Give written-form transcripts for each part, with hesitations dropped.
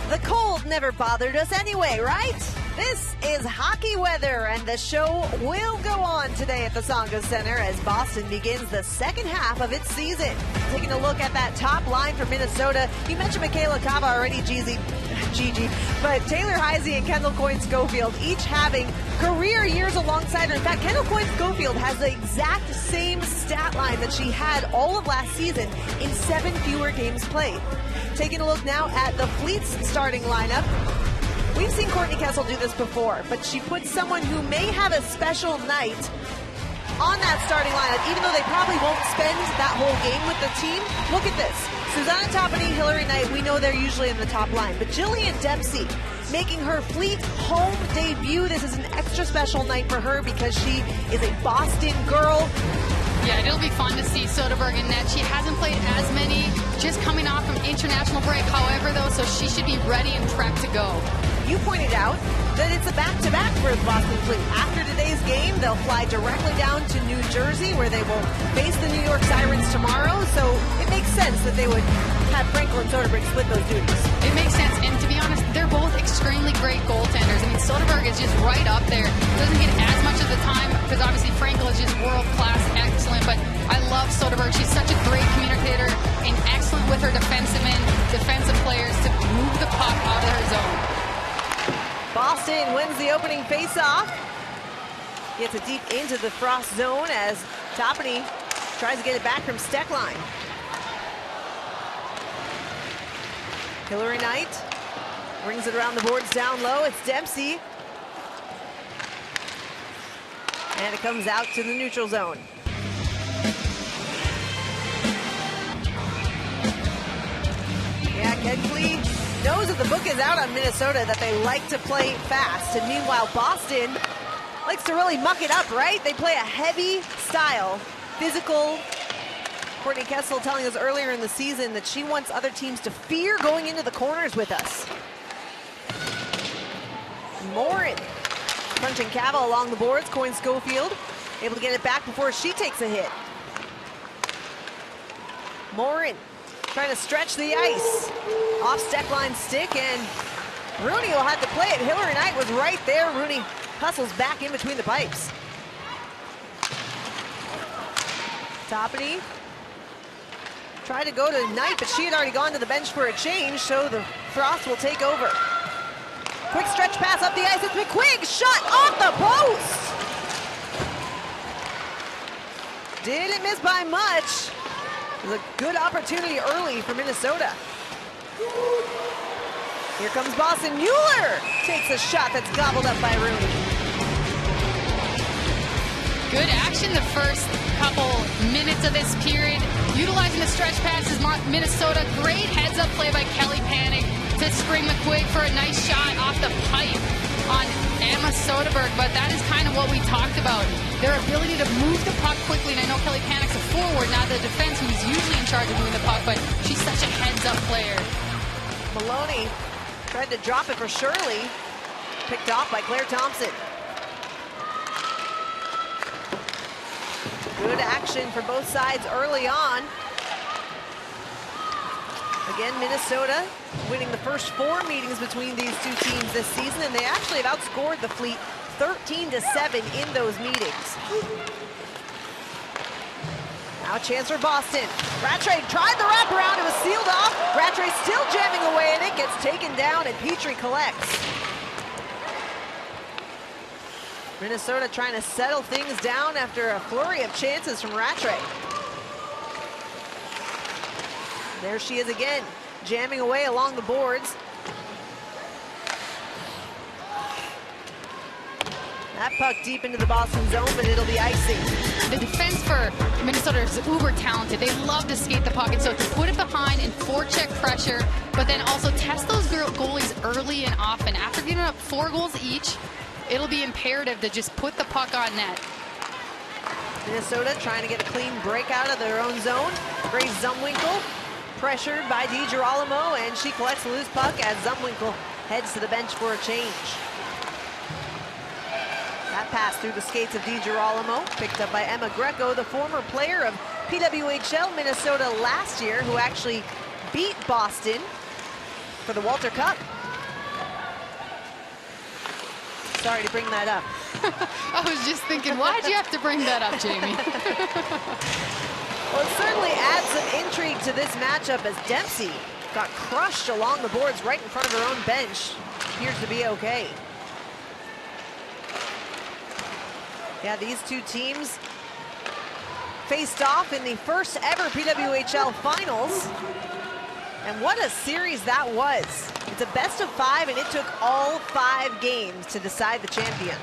The cold never bothered us anyway, right? This is hockey weather, and the show will go on today at the Tsongas Center as Boston begins the second half of its season. Taking a look at that top line for Minnesota, you mentioned Michaela Cava already, Gigi, but Taylor Heisey and Kendall Coyne-Schofield each having career years alongside her. In fact, Kendall Coyne-Schofield has the exact same stat line that she had all of last season in 7 fewer games played. Taking a look now at the Fleet's starting lineup. We've seen Courtney Kessel do this before, but she puts someone who may have a special night on that starting lineup, even though they probably won't spend that whole game with the team. Look at this. Susanna Toppany, Hillary Knight, we know they're usually in the top line, but Jillian Dempsey making her Fleet home debut. This is an extra special night for her because she is a Boston girl. Yeah, it'll be fun to see Soderberg in net. She hasn't played as many, just coming off from international break. However, though, so she should be ready and prepped to go. You pointed out that it's a back-to-back for the Boston Fleet. After today's game, they'll fly directly down to New Jersey, where they will face the New York Sirens tomorrow. So it makes sense that they would have Frankel and Soderberg split those duties. It makes sense, and to be honest, they're both extremely great goaltenders. I mean, Soderberg is just right up there. Doesn't get as much of the time because obviously Frankel is just world-class, excellent. But I love Soderberg. She's such a great communicator and excellent with her defensemen, defensive players to move the puck out of her zone. Boston wins the opening faceoff. Gets it deep into the Frost zone as Toppany tries to get it back from Steckline. Hillary Knight brings it around the boards down low. It's Dempsey. And it comes out to the neutral zone. Yeah, Kedgley knows that the book is out on Minnesota, that they like to play fast. And meanwhile, Boston likes to really muck it up, right? They play a heavy style, physical. Courtney Kessel telling us earlier in the season that she wants other teams to fear going into the corners with us. Morin punching Cava along the boards. Coyne-Schofield able to get it back before she takes a hit. Morin trying to stretch the ice. Off Steckline's stick, and Rooney will have to play it. Hillary Knight was right there. Rooney hustles back in between the pipes. Toppany tried to go to Knight, but she had already gone to the bench for a change, so the Frost will take over. Quick stretch pass up the ice. It's McQuigg. Shot off the post. Didn't miss by much. It was a good opportunity early for Minnesota. Here comes Boston. Mueller takes a shot that's gobbled up by Rooney. Good action the first couple minutes of this period. Utilizing the stretch passes, Minnesota. Great heads-up play by Kelly Panic to spring McQuigg for a nice shot off the pipe on Emma Soderberg. But that is kind of what we talked about. Their ability to move the puck quickly. And I know Kelly Panic's a forward, not the defense who's usually in charge of moving the puck, but she's such a heads-up player. Maloney tried to drop it for Shirley. Picked off by Claire Thompson. Good action for both sides early on. Again, Minnesota winning the first 4 meetings between these two teams this season, and they actually have outscored the Fleet 13-7 in those meetings. Now a chance for Boston. Rattray tried the wraparound. It was sealed off. Rattray still jamming away, and it gets taken down, and Petrie collects. Minnesota trying to settle things down after a flurry of chances from Rattray. There she is again, jamming away along the boards. That puck deep into the Boston zone, but it'll be icing. The defense for Minnesota is uber talented. They love to skate the puck, and so to put it behind and forecheck pressure, but then also test those goalies early and often. After giving up 4 goals each, it'll be imperative to just put the puck on net. Minnesota trying to get a clean break out of their own zone. Grace Zumwinkle pressured by DiGirolamo, and she collects the loose puck as Zumwinkle heads to the bench for a change. That pass through the skates of DiGirolamo, picked up by Emma Greco, the former player of PWHL Minnesota last year, who actually beat Boston for the Walter Cup. Sorry to bring that up. I was just thinking, why'd you have to bring that up, Jamie? Well, it certainly adds some intrigue to this matchup as Dempsey got crushed along the boards right in front of her own bench. Appears to be okay. Yeah, these two teams faced off in the first ever PWHL finals. And what a series that was. It's a best of 5, and it took all 5 games to decide the champion.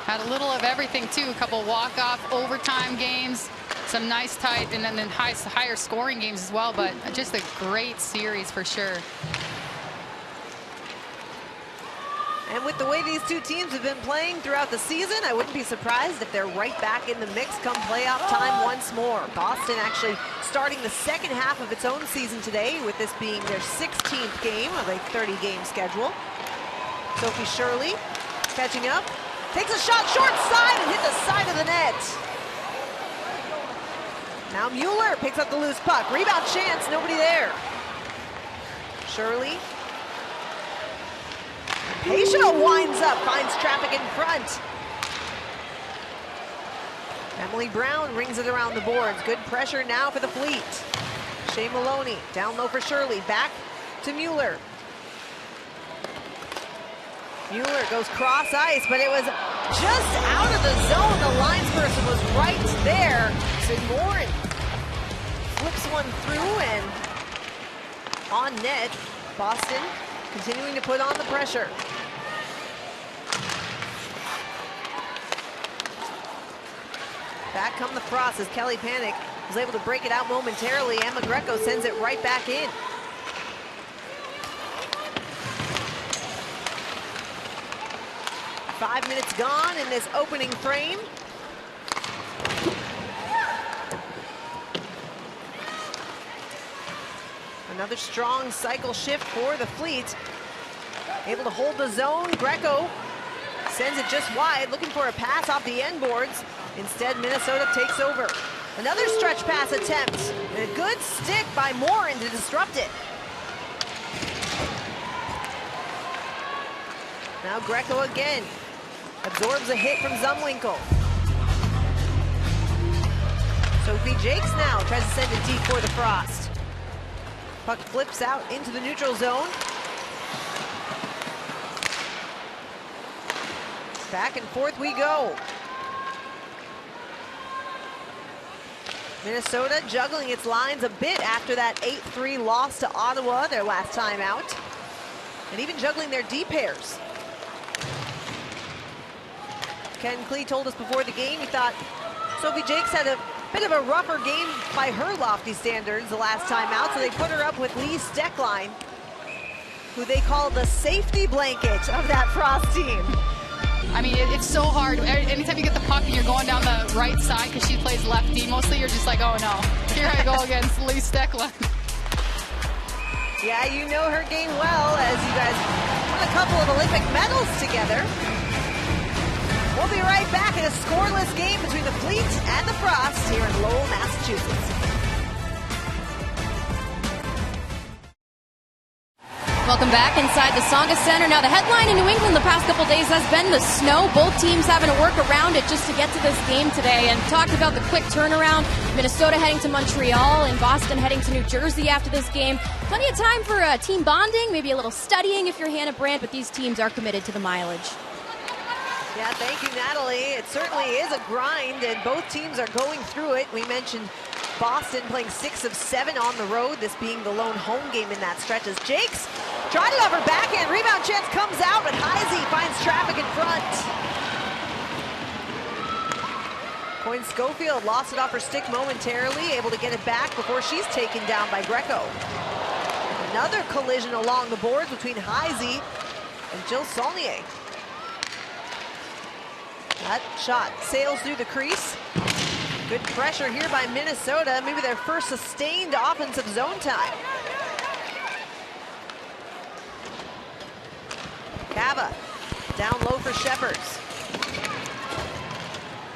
Had a little of everything, too. A couple walk-off overtime games, some nice tight, and then higher scoring games as well. But just a great series for sure. And with the way these two teams have been playing throughout the season, I wouldn't be surprised if they're right back in the mix come playoff time once more. Boston actually starting the second half of its own season today, with this being their 16th game of a 30-game schedule. Sophie Shirley catching up, takes a shot short side and hit the side of the net. Now Mueller picks up the loose puck. Rebound chance, nobody there. Shirley. Patient winds up, finds traffic in front. Emily Brown rings it around the boards. Good pressure now for the Fleet. Shea Maloney down low for Shirley. Back to Mueller. Mueller goes cross ice, but it was just out of the zone. The linesperson was right there. Sid Morin flips one through and on net. Boston continuing to put on the pressure. Back come the Frost as Kelly Panic was able to break it out momentarily. Emma Greco sends it right back in. Five minutes gone in this opening frame. Another strong cycle shift for the Fleet. Able to hold the zone. Greco sends it just wide, looking for a pass off the end boards. Instead, Minnesota takes over. Another stretch pass attempt. And a good stick by Morin to disrupt it. Now Greco again. Absorbs a hit from Zumwinkle. Sophie Jakes now tries to send it deep for the Frost. Puck flips out into the neutral zone. Back and forth we go. Minnesota juggling its lines a bit after that 8-3 loss to Ottawa, their last time out. And even juggling their D pairs. Ken Klee told us before the game he thought Sophie Jakes had a bit of a rougher game by her lofty standards the last time out, so they put her up with Lee Steckline, who they call the safety blanket of that Frost team. I mean, it's so hard. Anytime you get the puck and you're going down the right side because she plays lefty, mostly you're just like, oh no, here I go against Lee Steckline. Yeah, you know her game well, as you guys won a couple of Olympic medals together. We'll be right back in a scoreless game between the Fleet and the Frost here in Lowell, Massachusetts. Welcome back inside the Tsongas Center. Now, the headline in New England the past couple days has been the snow. Both teams having to work around it just to get to this game today. And talked about the quick turnaround. Minnesota heading to Montreal and Boston heading to New Jersey after this game. Plenty of time for team bonding, maybe a little studying if you're Hannah Brandt, but these teams are committed to the mileage. Yeah, thank you, Natalie. It certainly is a grind, and both teams are going through it. We mentioned Boston playing 6 of 7 on the road, this being the lone home game in that stretch as Jakes tried it off her backhand. Rebound chance comes out, but Heisey finds traffic in front. Coyne Schofield lost it off her stick momentarily, able to get it back before she's taken down by Greco. Another collision along the boards between Heisey and Jill Saulnier. That shot sails through the crease. Good pressure here by Minnesota. Maybe their first sustained offensive zone time. Cava down low for Sheppers.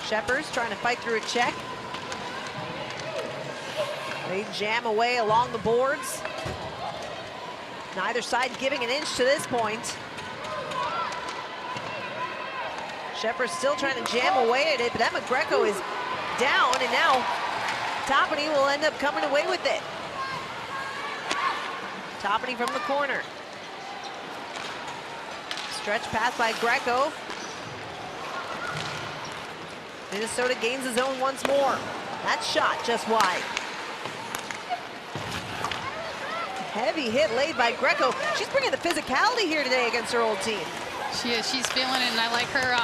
Sheppers trying to fight through a check. They jam away along the boards. Neither side giving an inch to this point. Shepard's still trying to jam away at it, but Emma Greco is down, and now Toppany will end up coming away with it. Toppany from the corner. Stretch pass by Greco. Minnesota gains his own once more. That shot just wide. Heavy hit laid by Greco. She's bringing the physicality here today against her old team. She is. She's feeling it, and I like her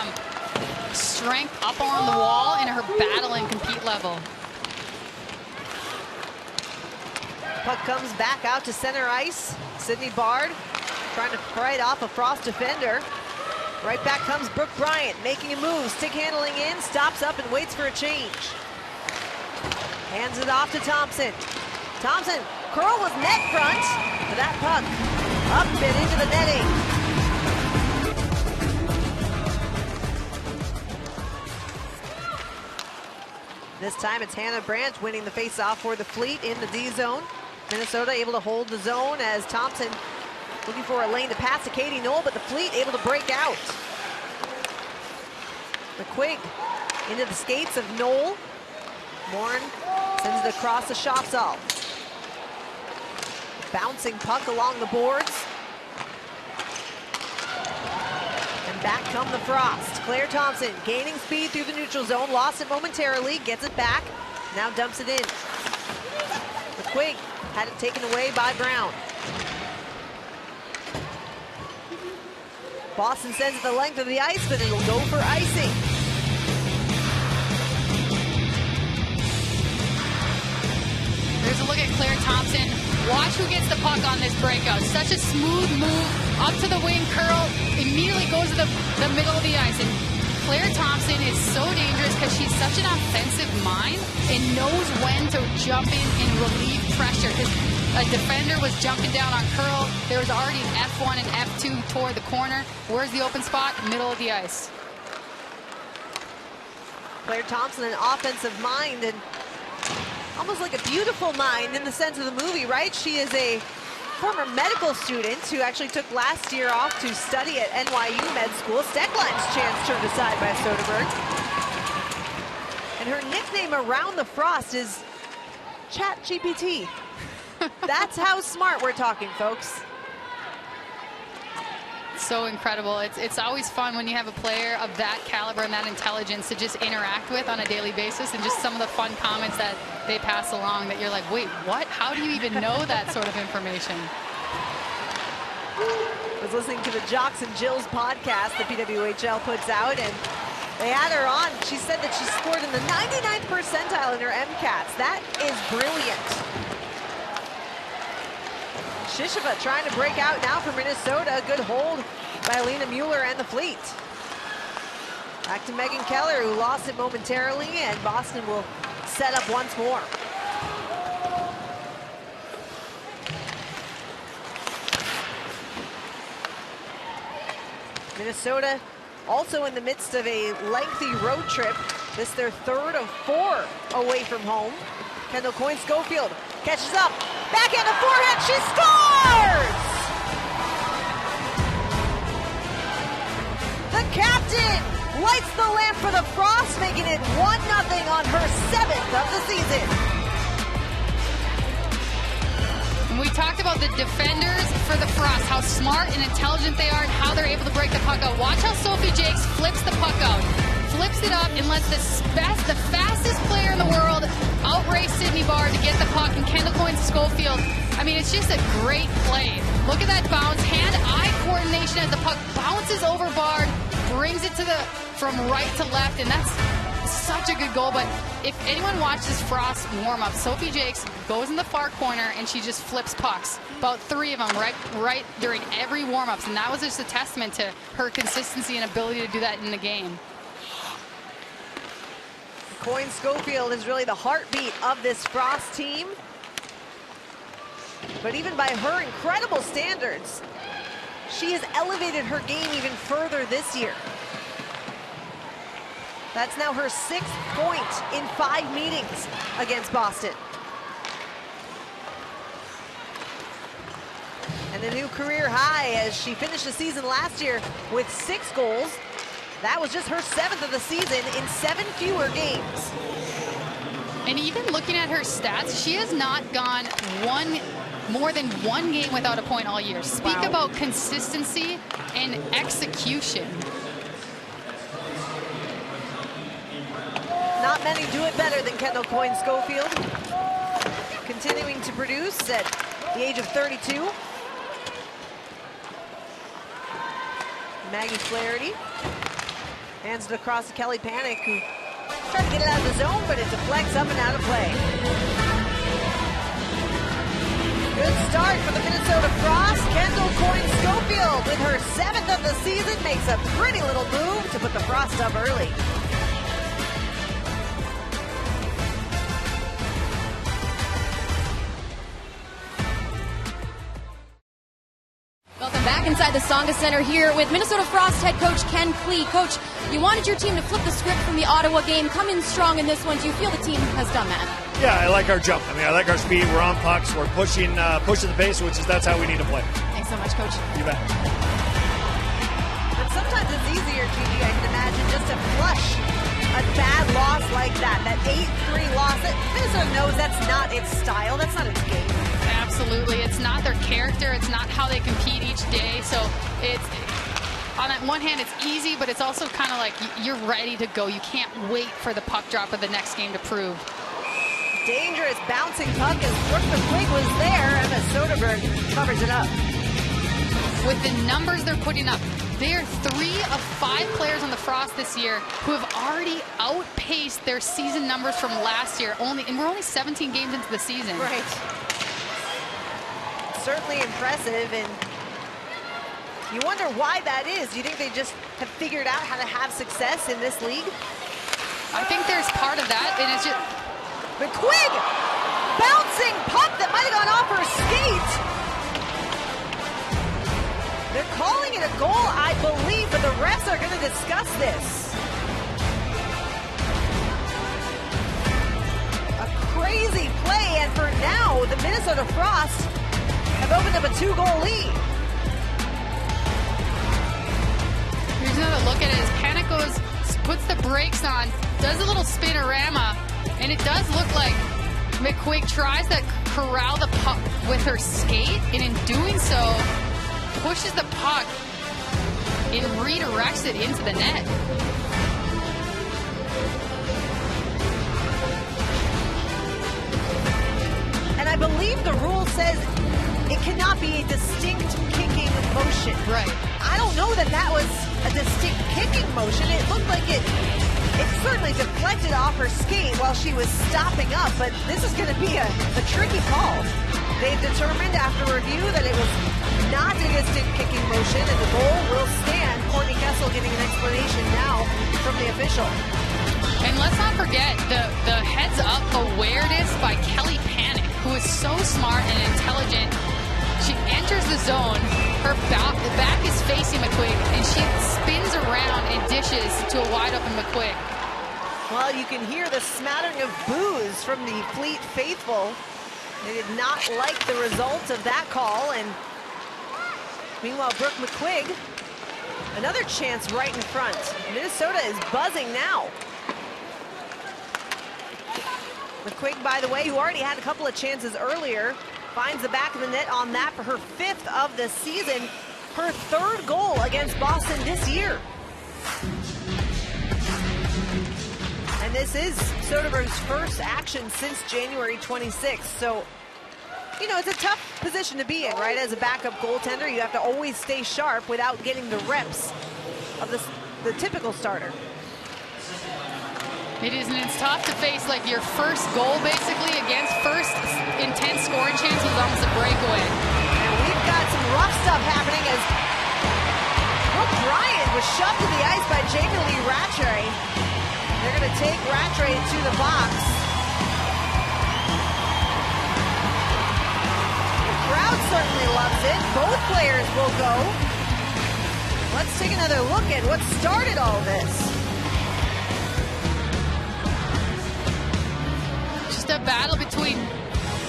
strength up on the wall and her battle and compete level. Puck comes back out to center ice. Sydney Bard trying to fight off a Frost defender. Right back comes Brooke Bryant, making a move, stick handling in, stops up and waits for a change. Hands it off to Thompson. Thompson, curl was net front, but that puck up and into the netting. This time it's Hannah Branch winning the faceoff for the Fleet in the D zone. Minnesota able to hold the zone as Thompson looking for a lane to pass to Katie Knoll, but the Fleet able to break out. McQuigg into the skates of Knoll. Morin sends it across the Shopsall. Bouncing puck along the boards. And back come the Frost. Claire Thompson gaining speed through the neutral zone, lost it momentarily, gets it back, now dumps it in. McQuigg had it taken away by Brown. Boston sends it the length of the ice, but it'll go for icing. There's a look at Claire Thompson. Watch who gets the puck on this breakout. Such a smooth move, up to the wing curl, immediately goes to the middle of the ice. And Claire Thompson is so dangerous because she's such an offensive mind and knows when to jump in and relieve pressure. Because a defender was jumping down on curl. There was already an F1 and F2 toward the corner. Where's the open spot? Middle of the ice. Claire Thompson, an offensive mind, and almost like a beautiful mind in the sense of the movie, right? She is a former medical student who actually took last year off to study at NYU Med School. Steckline's chance turned aside by Soderberg. And her nickname around the Frost is ChatGPT. That's how smart we're talking, folks. So incredible. It's always fun when you have a player of that caliber and that intelligence to just interact with on a daily basis, and just some of the fun comments that they pass along that you're like, wait, what? How do you even know that sort of information? I was listening to the Jocks and Jills podcast that PWHL puts out, and they had her on. She said that she scored in the 99th percentile in her MCATs. That is brilliant. Shisheva trying to break out now for Minnesota. Good hold by Alina Mueller and the Fleet. Back to Megan Keller, who lost it momentarily, and Boston will set up once more. Minnesota also in the midst of a lengthy road trip. This their third of 4 away from home. Kendall Coyne-Schofield catches up, backhand to forehand, she scores! The captain lights the lamp for the Frost, making it 1-0 on her 7th of the season. We talked about the defenders for the Frost, how smart and intelligent they are and how they're able to break the puck out. Watch how Sophie Jakes flips the puck out. Flips it up and lets the fastest player in the world outrace Sydney Bard to get the puck, and Kendall Coyne-Schofield. I mean, it's just a great play. Look at that bounce, hand-eye coordination as the puck bounces over Bard, brings it from right to left, and that's such a good goal. But if anyone watches Frost warm-up, Sophie Jakes goes in the far corner and she just flips pucks. About 3 of them right during every warm-ups, and that was just a testament to her consistency and ability to do that in the game. Coyne-Schofield is really the heartbeat of this Frost team. But even by her incredible standards, she has elevated her game even further this year. That's now her 6th point in 5 meetings against Boston. And a new career high as she finished the season last year with 6 goals. That was just her 7th of the season in 7 fewer games. And even looking at her stats, she has not gone more than one game without a point all year. Speak about consistency and execution. Not many do it better than Kendall Coyne-Schofield. Continuing to produce at the age of 32. Maggie Flaherty hands it across to Kelly Panic, who tried to get it out of the zone, but it deflects up and out of play. Good start for the Minnesota Frost. Kendall Coyne-Schofield, with her 7th of the season, makes a pretty little move to put the Frost up early. Back inside the Tsonga Center here with Minnesota Frost head coach Ken Klee. Coach, you wanted your team to flip the script from the Ottawa game, come in strong in this one. Do you feel the team has done that? Yeah, I like our jump. I mean, I like our speed. We're on pucks. We're pushing the pace, that's how we need to play. Thanks so much, Coach. You bet. But sometimes it's easier, Gigi, I can imagine, just to flush a bad loss like that 8-3 loss. Minnesota knows that's not its style. That's not its game. Absolutely. It's not their character. It's not how they compete each day. So it's, on that one hand, it's easy, but it's also kind of like you're ready to go. You can't wait for the puck drop of the next game to prove. Dangerous bouncing puck as Brooke McQuigg was there. Emma Soderberg covers it up. With the numbers they're putting up, they are 3 of 5 players on the Frost this year who have already outpaced their season numbers from last year. And we're only 17 games into the season. Right. Certainly impressive, and you wonder why that is. Do you think they just have figured out how to have success in this league? I think there's part of that, and it's just McQuigg, bouncing puck that might have gone off her skate. They're calling it a goal, I believe, but the refs are going to discuss this. A crazy play, and for now, the Minnesota Frost have opened up a 2-goal lead. Here's another look at it as Panic puts the brakes on, does a little spinorama, and it does look like McQuigg tries to corral the puck with her skate, and in doing so, pushes the puck and redirects it into the net. And I believe the rule says it cannot be a distinct kicking motion. Right. I don't know that that was a distinct kicking motion. It looked like it certainly deflected off her skate while she was stopping up, but this is going to be a tricky call. They've determined after review that it was not a distinct kicking motion, and the goal will stand. Courtney Kessel giving an explanation now from the official. And let's not forget the heads-up awareness by Kelly Panic, who is so smart and intelligent. She enters the zone, her back is facing McQuigg, and she spins around and dishes to a wide-open McQuigg. Well, you can hear the smattering of boos from the Fleet faithful. They did not like the result of that call, and meanwhile, Brooke McQuigg, another chance right in front. Minnesota is buzzing now. McQuigg, by the way, who already had a couple of chances earlier, finds the back of the net on that for her 5th of the season, her 3rd goal against Boston this year. And this is Soderberg's first action since January 26th. So, you know, it's a tough position to be in, right? As a backup goaltender, you have to always stay sharp without getting the reps of the typical starter. It is, and it's tough to face like your first goal basically against first intense scoring chance was almost a breakaway. And we've got some rough stuff happening as Brooke Bryant was shoved to the ice by Jamie Lee Rattray. They're going to take Rattray to the box. The crowd certainly loves it. Both players will go. Let's take another look at what started all this. A battle between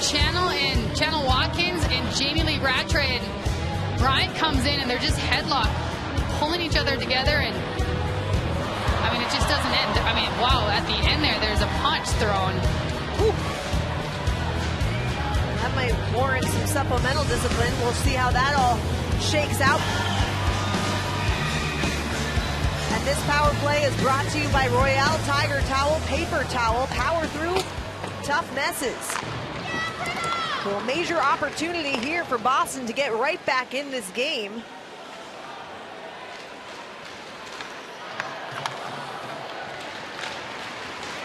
Channel Watkins and Jamie Lee Rattray, and Bryant comes in and they're just headlocked, pulling each other together, and I mean, it just doesn't end. I mean, wow, at the end there's a punch thrown. Ooh. That might warrant some supplemental discipline. We'll see how that all shakes out. And this power play is brought to you by Royale Tiger Towel, paper towel, power through tough messes. So a major opportunity here for Boston to get right back in this game.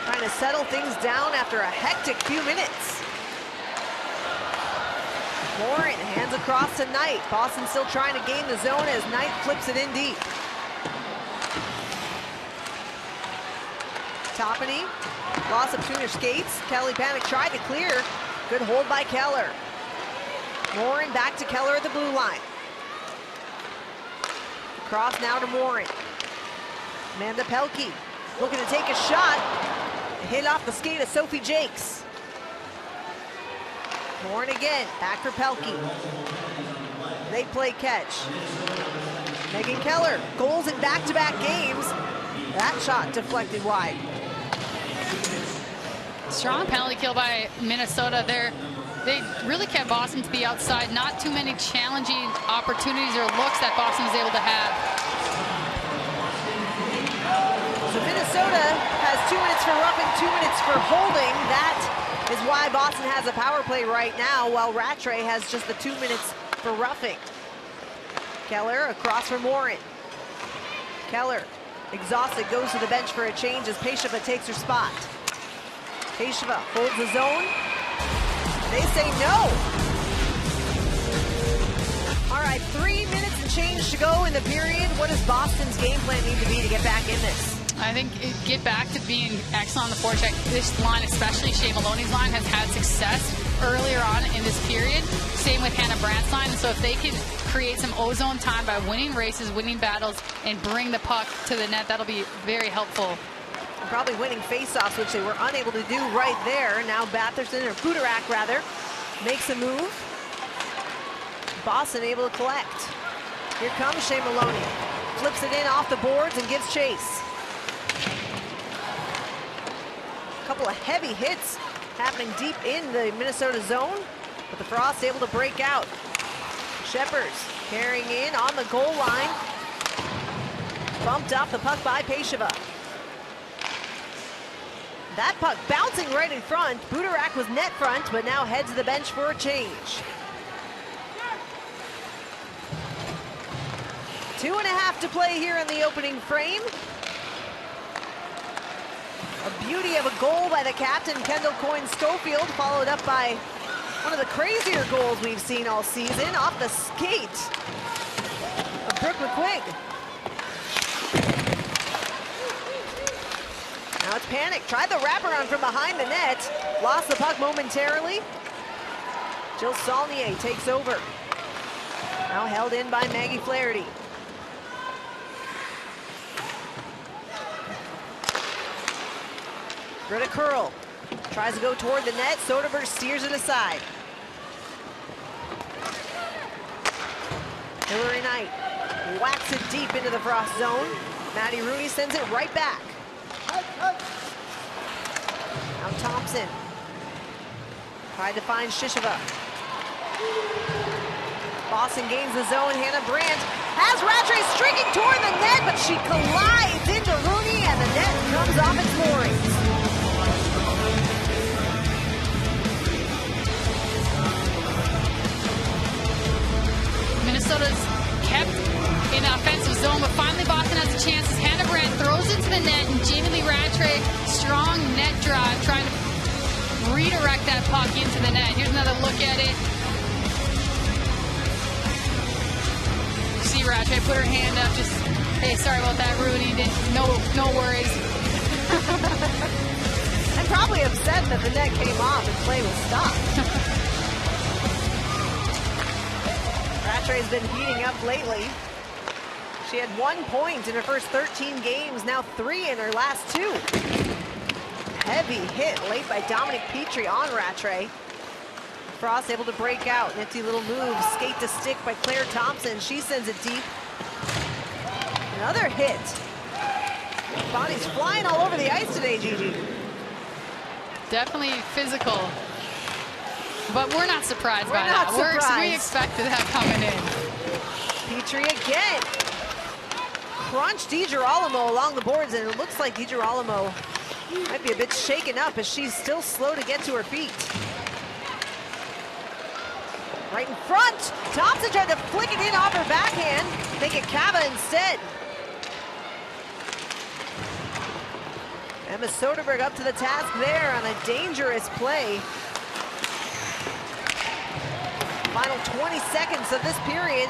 Trying to settle things down after a hectic few minutes. Morin hands across to Knight. Boston still trying to gain the zone as Knight flips it in deep. Toppany lost it between her skates. Kelly Panic tried to clear. Good hold by Keller. Morin back to Keller at the blue line. Cross now to Morin. Amanda Pelkey looking to take a shot. Hit off the skate of Sophie Jakes. Morin again, back for Pelkey. They play catch. Megan Keller, goals in back-to-back games. That shot deflected wide. Strong penalty kill by Minnesota there. They really kept Boston to the outside. Not too many challenging opportunities or looks that Boston was able to have. So Minnesota has 2 minutes for roughing, 2 minutes for holding. That is why Boston has a power play right now, while Rattray has just the 2 minutes for roughing. Keller across from Morin. Keller, exhausted, goes to the bench for a change as Pesheva takes her spot. Pesheva holds the zone. They say no. All right, 3 minutes and change to go in the period. What does Boston's game plan need to be to get back in this? I think get back to being excellent on the forecheck. This line, especially Shea Maloney's line, has had success earlier on in this period. Same with Hannah Brandt's line. So if they can create some ozone time by winning races, winning battles, and bring the puck to the net, that'll be very helpful. Probably winning faceoffs, which they were unable to do right there. Now Batherson, or Budarak rather, makes a move. Boston able to collect. Here comes Shea Maloney. Flips it in off the boards and gives chase. A couple of heavy hits happening deep in the Minnesota zone, but the Frost able to break out. Sheppers carrying in on the goal line. Bumped off the puck by Pesheva. That puck bouncing right in front. Budarak was net front, but now heads to the bench for a change. 2.5 to play here in the opening frame. A beauty of a goal by the captain, Kendall Coyne-Schofield, followed up by one of the crazier goals we've seen all season, off the skate of Brooke McQuigg. Now it's Panic, tried the wraparound from behind the net, lost the puck momentarily. Jill Saulnier takes over. Now held in by Maggie Flaherty. Britta Curl tries to go toward the net. Soderberg steers it aside. Hillary Knight whacks it deep into the Frost zone. Maddie Rooney sends it right back. Now Thompson tried to find Shisheva. Boston gains the zone. Hannah Brandt has Rattray streaking toward the net, but she collides into Rooney and the net comes off its moorings. Minnesota's kept in the offensive zone, but finally Boston has a chance as Hannah Brandt throws into the net, and Jamie Lee Rattray, strong net drive, trying to redirect that puck into the net. Here's another look at it. You see Rattray put her hand up, just, hey, sorry about that, Rooney. No worries. I'm probably upset that the net came off and play was stopped. Rattray's been heating up lately. She had 1 point in her first 13 games, now 3 in her last 2. Heavy hit late by Dominic Petrie on Rattray. Frost able to break out. Nifty little move, skate to stick by Claire Thompson. She sends it deep. Another hit. Body's flying all over the ice today, Gigi. Definitely physical. But we're not surprised by Not that. surprised. We expected that coming in. Petrie again. Crunch DiGirolamo along the boards, and it looks like DiGirolamo might be a bit shaken up as she's still slow to get to her feet. Right in front. Thompson tried to flick it in off her backhand. Make it Cava instead. Emma Soderberg up to the task there on a dangerous play. Final 20 seconds of this period.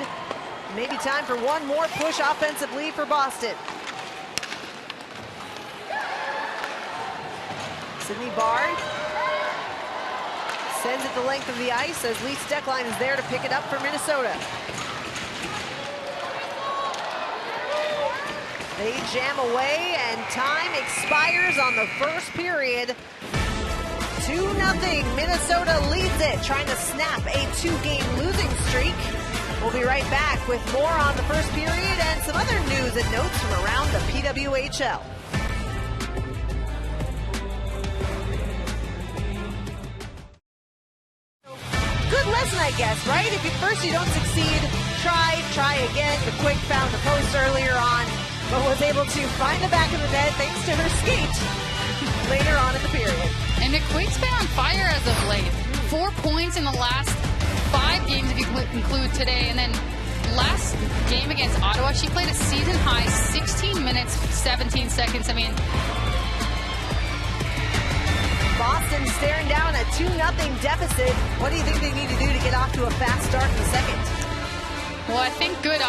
Maybe time for one more push offensively for Boston. Sydney Bard sends it the length of the ice as Lee Steckline is there to pick it up for Minnesota. They jam away and time expires on the first period. 2-0, Minnesota leads it, trying to snap a 2-game losing streak. We'll be right back with more on the first period and some other news and notes from around the PWHL. Good lesson, I guess, right? If first you don't succeed, try again. McQuigg found the post earlier on, but was able to find the back of the net thanks to her skate later on in the period. And McQuigg's been on fire as of late. 4 points in the last 5 games if you include today. And then last game against Ottawa, she played a season high 16 minutes, 17 seconds. I mean, Boston staring down a 2-0 deficit. What do you think they need to do to get off to a fast start in the second? well, I think good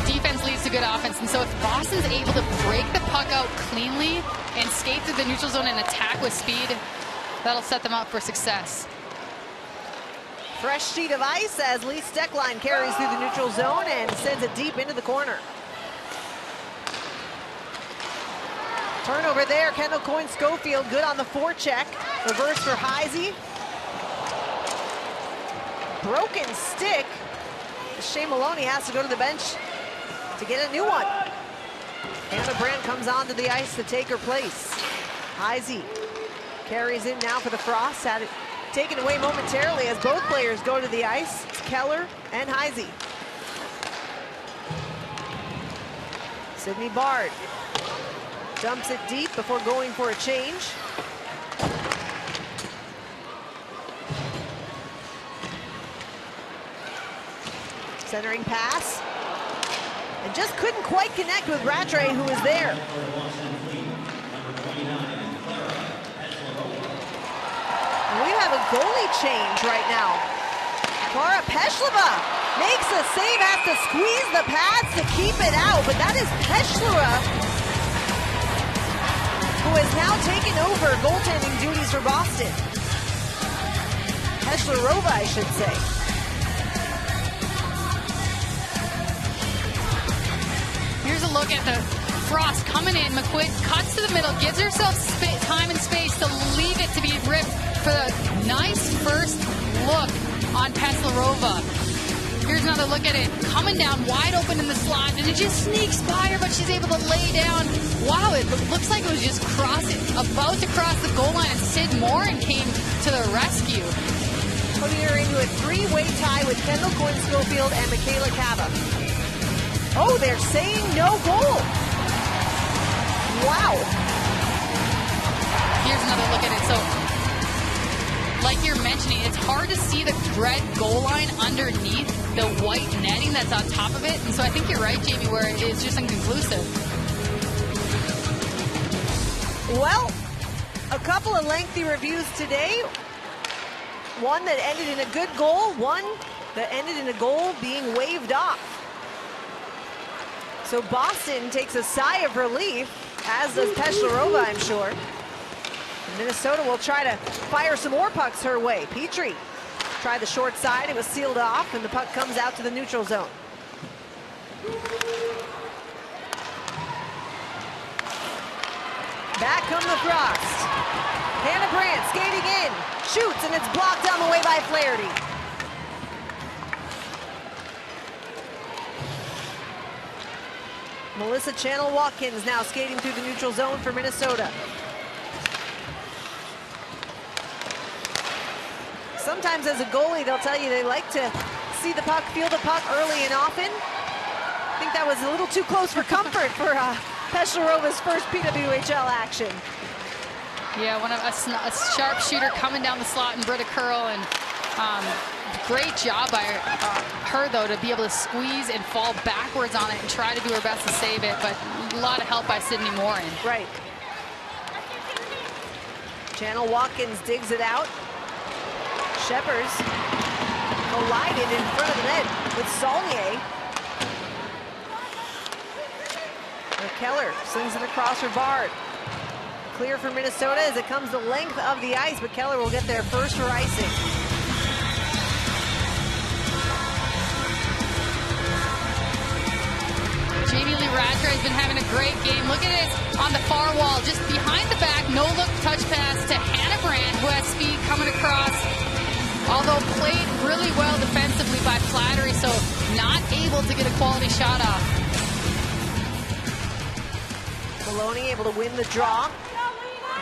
defense leads to good offense. And so if Boston's able to break the puck out cleanly and skate through the neutral zone and attack with speed, that'll set them up for success. Fresh sheet of ice as Lee Steckline carries through the neutral zone and sends it deep into the corner. Turnover there, Kendall Coyne-Schofield good on the forecheck. Reverse for Heisey. Broken stick. Shea Maloney has to go to the bench to get a new one. Hannah Brandt comes onto the ice to take her place. Heisey carries in now for the Frost. Had it taken away momentarily as both players go to the ice. It's Keller and Heisey. Sydney Bard dumps it deep before going for a change. Centering pass. And just couldn't quite connect with Rattray, who was there. We have a goalie change right now. Kara Peshlova makes a save, has to squeeze the pads to keep it out, but that is Peshlova, who has now taken over goaltending duties for Boston. Peshlarova, I should say. Here's a look at the Frost coming in. McQuigg cuts to the middle, gives herself time and space to leave it to be ripped for the nice first look on Peslarova. Here's another look at it. Coming down wide open in the slot, and it just sneaks by her, but she's able to lay down. Wow, it looks like it was just about to cross the goal line, and Sid Morin came to the rescue. Putting her into a three-way tie with Kendall Coyne-Schofield and Michaela Cava. Oh, they're saying no goal. Wow. Here's another look at it. So, like you're mentioning, it's hard to see the red goal line underneath the white netting that's on top of it. And so I think you're right, Jamie, where it's just inconclusive. Well, a couple of lengthy reviews today. One that ended in a good goal, one that ended in a goal being waved off. So Boston takes a sigh of relief, as does Peshlarova, I'm sure. And Minnesota will try to fire some more pucks her way. Petrie tried the short side, it was sealed off, and the puck comes out to the neutral zone. Back come the Frost. Hannah Brandt skating in, shoots, and it's blocked on the way by Flaherty. Melissa Channel-Watkins now skating through the neutral zone for Minnesota. Sometimes as a goalie, they'll tell you they like to see the puck, feel the puck early and often. I think that was a little too close for comfort for Peshlerova's first PWHL action. Yeah, a sharpshooter coming down the slot in Britta Curl, and great job by her, though, to be able to squeeze and fall backwards on it and try to do her best to save it, but a lot of help by Sydney Morin. Right. Channel-Watkins digs it out. Shepers collided in front of the net with Saulnier. Keller slings it across her Bard. Clear for Minnesota as it comes the length of the ice, but Keller will get there first for icing. Jamie Lee Rattray has been having a great game. Look at it on the far wall, just behind the back, no-look touch pass to Hannah Brandt, who has speed coming across. Although played really well defensively by Flattery, so not able to get a quality shot off. Maloney able to win the draw.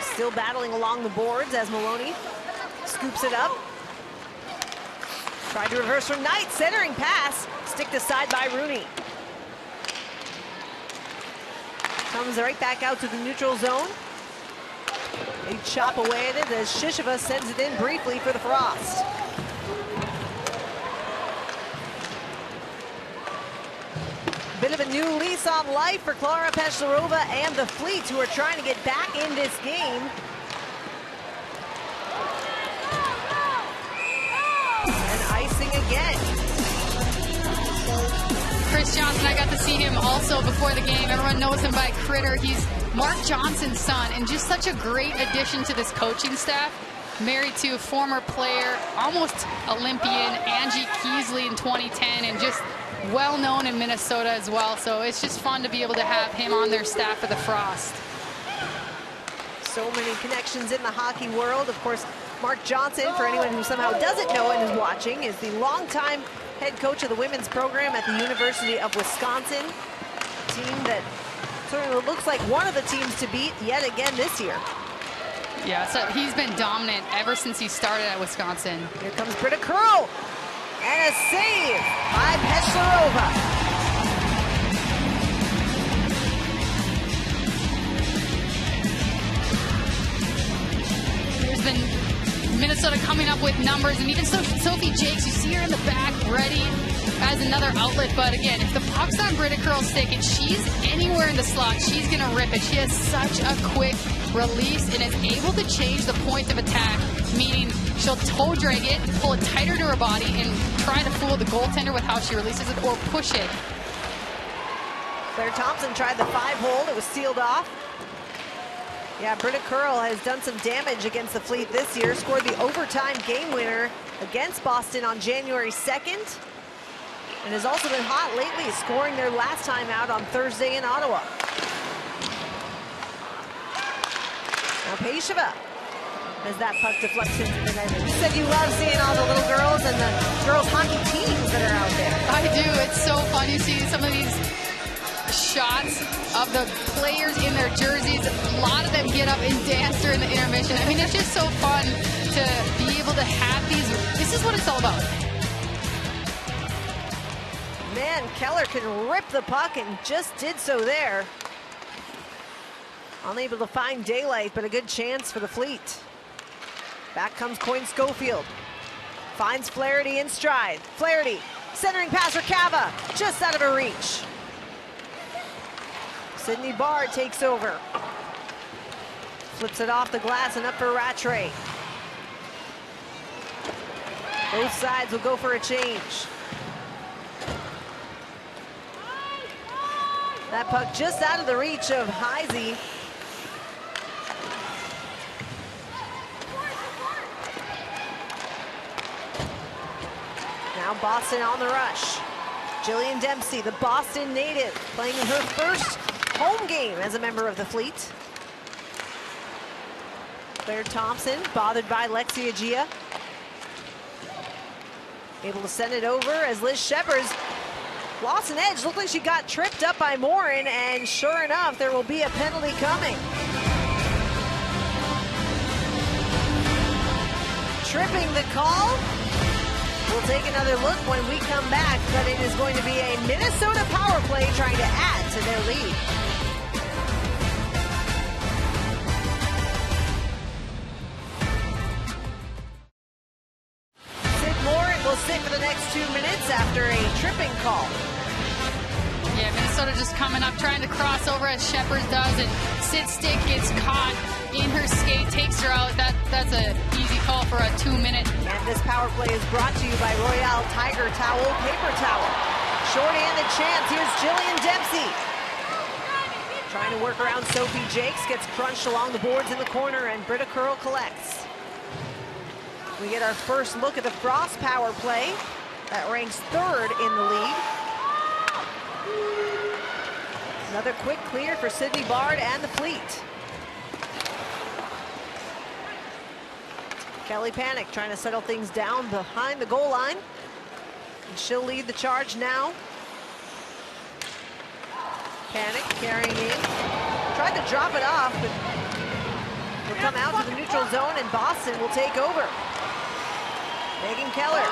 Still battling along the boards as Maloney scoops it up. Tried to reverse from Knight, centering pass, sticked aside by Rooney. Comes right back out to the neutral zone. They chop away at it as Shisheva sends it in briefly for the Frost. Bit of a new lease on life for Klara Peshlerova and the Fleet, who are trying to get back in this game. And icing again. Chris Johnson, I got to see him also before the game. Everyone knows him by Critter. He's Mark Johnson's son, and just such a great addition to this coaching staff. Married to former player, almost Olympian, Angie Keesley in 2010, and just well known in Minnesota as well. So it's just fun to be able to have him on their staff for the Frost. So many connections in the hockey world. Of course, Mark Johnson, for anyone who somehow doesn't know and is watching, is the longtime head coach of the women's program at the University of Wisconsin. A team that certainly looks like one of the teams to beat yet again this year. Yeah, so he's been dominant ever since he started at Wisconsin. Here comes Britta Curl. And a save by Peshlerova. There's been Minnesota coming up with numbers, and even Sophie Jakes, you see her in the back ready as another outlet. But again, if the puck's on Britta Curl's stick and she's anywhere in the slot, she's going to rip it. She has such a quick release and is able to change the point of attack, meaning she'll toe drag it, pull it tighter to her body, and try to fool the goaltender with how she releases it or push it. Claire Thompson tried the 5-hole. It was sealed off. Yeah, Britta Curl has done some damage against the Fleet this year. Scored the overtime game winner against Boston on January 2nd. And has also been hot lately, scoring their last time out on Thursday in Ottawa. Now Pesheva, as that puck deflects into the net. You said you love seeing all the little girls and the girls hockey teams that are out there. I do. It's so fun. You see some of these shots of the players in their jerseys. A lot of them get up and dance during the intermission. I mean, it's just so fun to be able to have these. This is what it's all about. Man, Keller can rip the puck and just did so there. Unable to find daylight, but a good chance for the Fleet. Back comes Coyne Schofield. Finds Flaherty in stride. Flaherty, centering pass for Cava, just out of her reach. Sydney Bard takes over. Flips it off the glass and up for Rattray. Both sides will go for a change. That puck just out of the reach of Heisey. Now Boston on the rush. Jillian Dempsey, the Boston native, playing in her first home game as a member of the Fleet. Claire Thompson, bothered by Lexi Agia. Able to send it over as Liz Shepard's lost an edge. Looked like she got tripped up by Morin, and sure enough, there will be a penalty coming. Tripping the call. We'll take another look when we come back, but it is going to be a Minnesota power play trying to add to their lead. Will sit for the next 2 minutes after a tripping call. Yeah, Minnesota just coming up, trying to cross over as Shepard does, and Sid Stick gets caught in her skate, takes her out. That's an easy call for a 2-minute. And this power play is brought to you by Royale Tiger Towel Paper Towel. Short-handed chance. Here's Jillian Dempsey. Trying to work around Sophie Jakes, gets crunched along the boards in the corner, and Britta Curl collects. We get our first look at the Frost power play. That ranks 3rd in the league. Another quick clear for Sydney Bard and the Fleet. Kelly Panic trying to settle things down behind the goal line. And she'll lead the charge now. Panic carrying in. Tried to drop it off, but will come out to the neutral zone, and Boston will take over. Megan Keller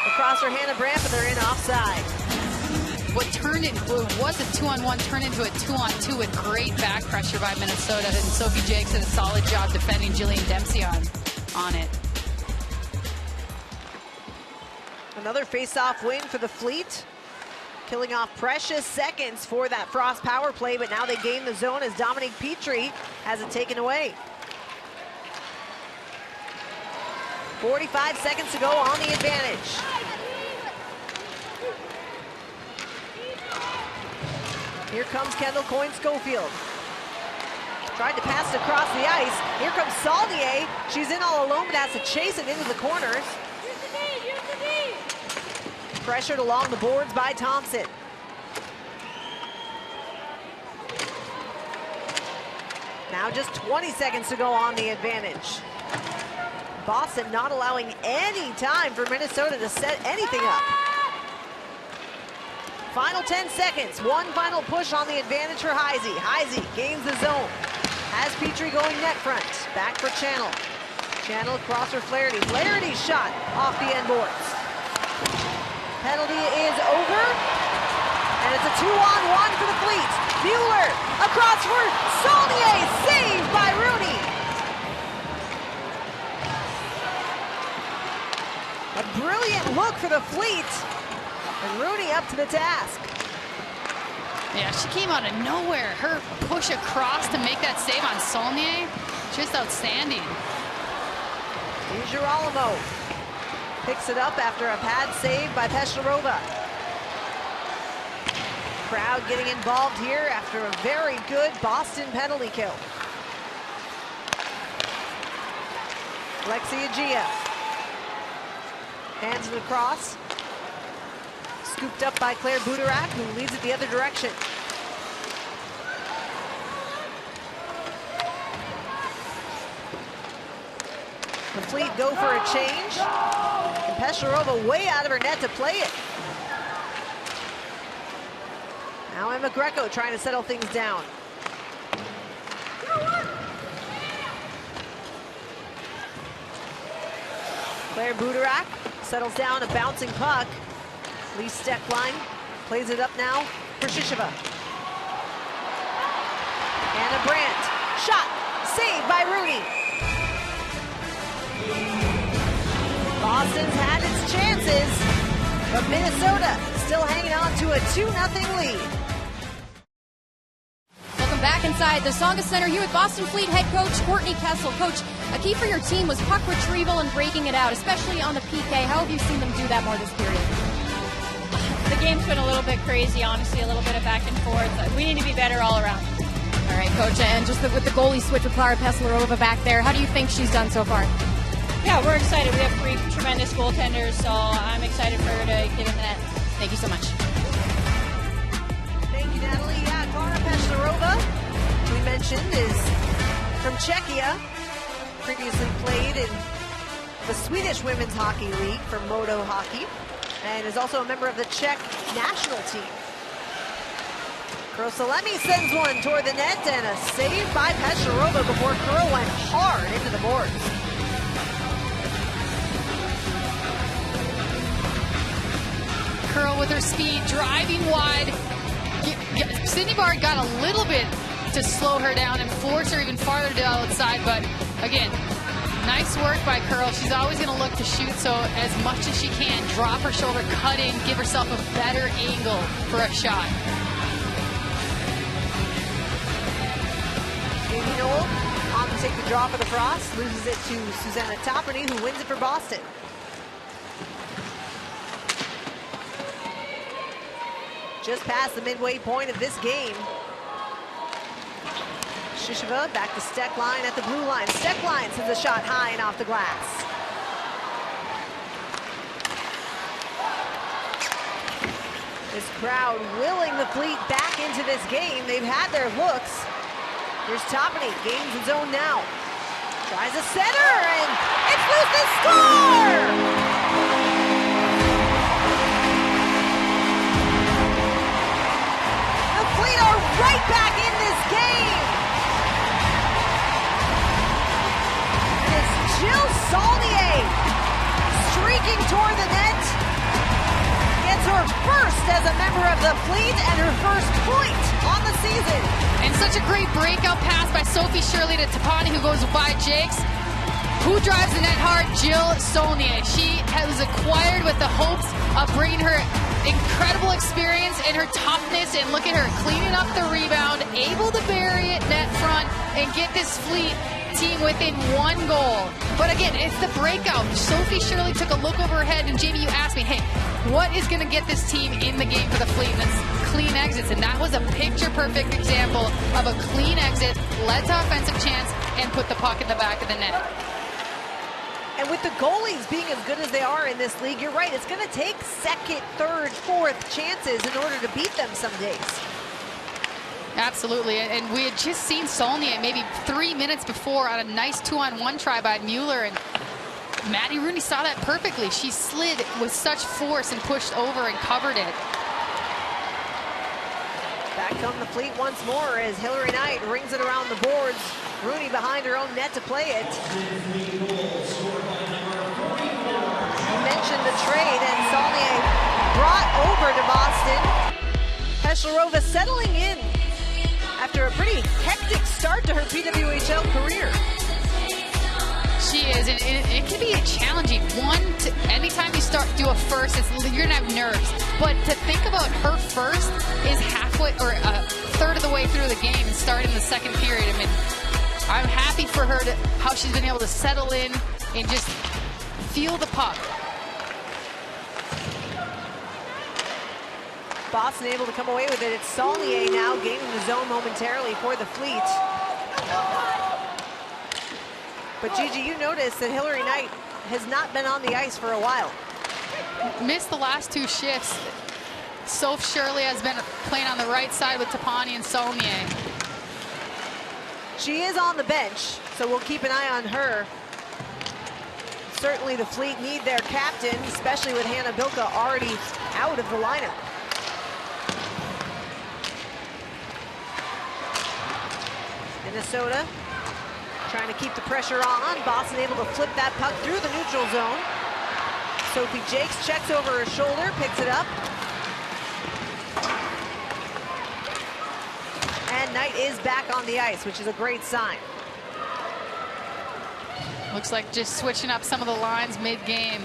across her Hannah Brandt, but they're in offside. What was a 2-on-1 turned into a 2-on-2 with great back pressure by Minnesota, and Sophie Jakes did a solid job defending Jillian Dempsey on it. Another face-off win for the Fleet, killing off precious seconds for that Frost power play, but now they gain the zone as Dominique Petrie has it taken away. 45 seconds to go on the advantage. Here comes Kendall Coyne-Schofield. Tried to pass it across the ice. Here comes Saulnier. She's in all alone, but has to chase it into the corners. Pressured along the boards by Thompson. Now just 20 seconds to go on the advantage. Boston not allowing any time for Minnesota to set anything up. Final 10 seconds, one final push on the advantage for Heisey. Heisey gains the zone. Has Petrie going net front. Back for Channel. Channel across for Flaherty. Flaherty's shot off the end boards. Penalty is over. And it's a 2-on-1 for the Fleet. Bueller across for Saulnier. Saved by Rooney. A brilliant look for the Fleet. And Rooney up to the task. Yeah, she came out of nowhere. Her push across to make that save on Saulnier, just outstanding. DiGirolamo picks it up after a pad save by Peslarova. Crowd getting involved here after a very good Boston penalty kill. Lexi Agia hands it across. Scooped up by Claire Budarak, who leads it the other direction. The Fleet go for a change. And Peslarova way out of her net to play it. Now Emma Greco trying to settle things down. Claire Budarak settles down a bouncing puck. Lee Steckline plays it up now for Shisheva. Anna Brandt, shot, saved by Rooney. Boston's had its chances, but Minnesota still hanging on to a 2-0 lead. Welcome back inside the Songa Center here with Boston Fleet head coach Courtney Kessel. Coach, a key for your team was puck retrieval and breaking it out, especially on the PK. How have you seen them do that more this period? The game's been a little bit crazy, honestly, a little bit of back and forth. We need to be better all around. All right, Coach, and just with the goalie switch with Clara Peslarova back there, how do you think she's done so far? Yeah, we're excited. We have 3 tremendous goaltenders, so I'm excited for her to get in the net. Thank you so much. Thank you, Natalie. Yeah, Clara Peslarova, we mentioned, is from Czechia. previously played in the Swedish Women's Hockey League for Modo Hockey, and is also a member of the Czech national team. Krosalemi sends one toward the net, and a save by Pesharova before Curl went hard into the boards. Curl with her speed, driving wide. Sydney Bard got a little bit to slow her down and force her even farther to the outside, but again, nice work by Curl. She's always going to look to shoot, so as much as she can, drop her shoulder, cut in, give herself a better angle for a shot. Amy Knoll on to take the drop of the cross, loses it to Susanna Toppany, who wins it for Boston. Just past the midway point of this game. Shisheva back to Steckline at the blue line. Steckline sends a shot high and off the glass. This crowd willing the Fleet back into this game. They've had their looks. Here's Toppany, gains his own now. Tries a center, and it's loose to score! The Fleet are right back in this game! It's Jill Saulnier streaking toward the net. Gets her first as a member of the Fleet and her first point on the season. And such a great breakout pass by Sophie Shirley to Toppany, who goes by Jakes. Who drives the net hard? Jill Saulnier. She was acquired with the hopes of bringing her incredible experience and her toughness, and look at her cleaning up the rebound, able to bury it net front and get this Fleet team within one goal. But again, it's the breakout. Sophie Shirley took a look over her head, and Jamie, you asked me, hey, what is going to get this team in the game for the Fleet? And it's clean exits, and that was a picture-perfect example of a clean exit, led to offensive chance, and put the puck in the back of the net. And with the goalies being as good as they are in this league, you're right, it's going to take second, third, fourth chances in order to beat them some days. Absolutely, and we had just seen Saulnier maybe 3 minutes before on a nice 2-on-1 try by Mueller, and Maddie Rooney saw that perfectly. She slid with such force and pushed over and covered it. Back come the Fleet once more as Hillary Knight rings it around the boards. Rooney behind her own net to play it. You mentioned the trade, and Saulnier brought over to Boston. Pesharova settling in after a pretty hectic start to her PWHL career. She is, and it can be a challenging one. Anytime you do a first, you're gonna have nerves. But to think about her first is halfway or a third of the way through the game and starting the second period. I mean, I'm happy for her how she's been able to settle in and just feel the puck. Boston able to come away with it. It's Saulnier now gaining the zone momentarily for the Fleet. But Gigi, you noticed that Hillary Knight has not been on the ice for a while. Missed the last two shifts. Soph Shirley has been playing on the right side with Toppany and Saulnier. She is on the bench, so we'll keep an eye on her. Certainly the Fleet need their captain, especially with Hannah Bilka already out of the lineup. Minnesota trying to keep the pressure on. Boston able to flip that puck through the neutral zone. Sophie Jakes checks over her shoulder, picks it up. And Knight is back on the ice, which is a great sign. Looks like just switching up some of the lines mid-game,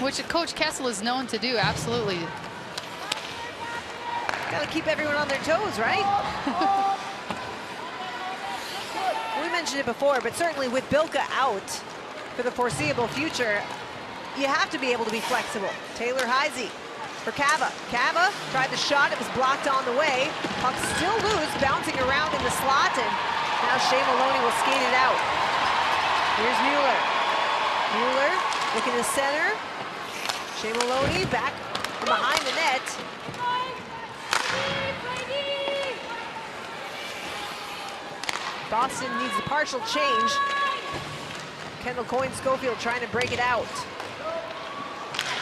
which Coach Kessel is known to do, absolutely. Got to keep everyone on their toes, right? We mentioned it before, but certainly with Bilka out for the foreseeable future, you have to be able to be flexible. Taylor Heisey for Cava. Cava tried the shot, it was blocked on the way. Puck still loose, bouncing around in the slot, and now Shea Maloney will skate it out. Here's Mueller. Mueller looking to center. Shea Maloney back from behind the net. Boston needs a partial change. Kendall Coyne-Schofield trying to break it out.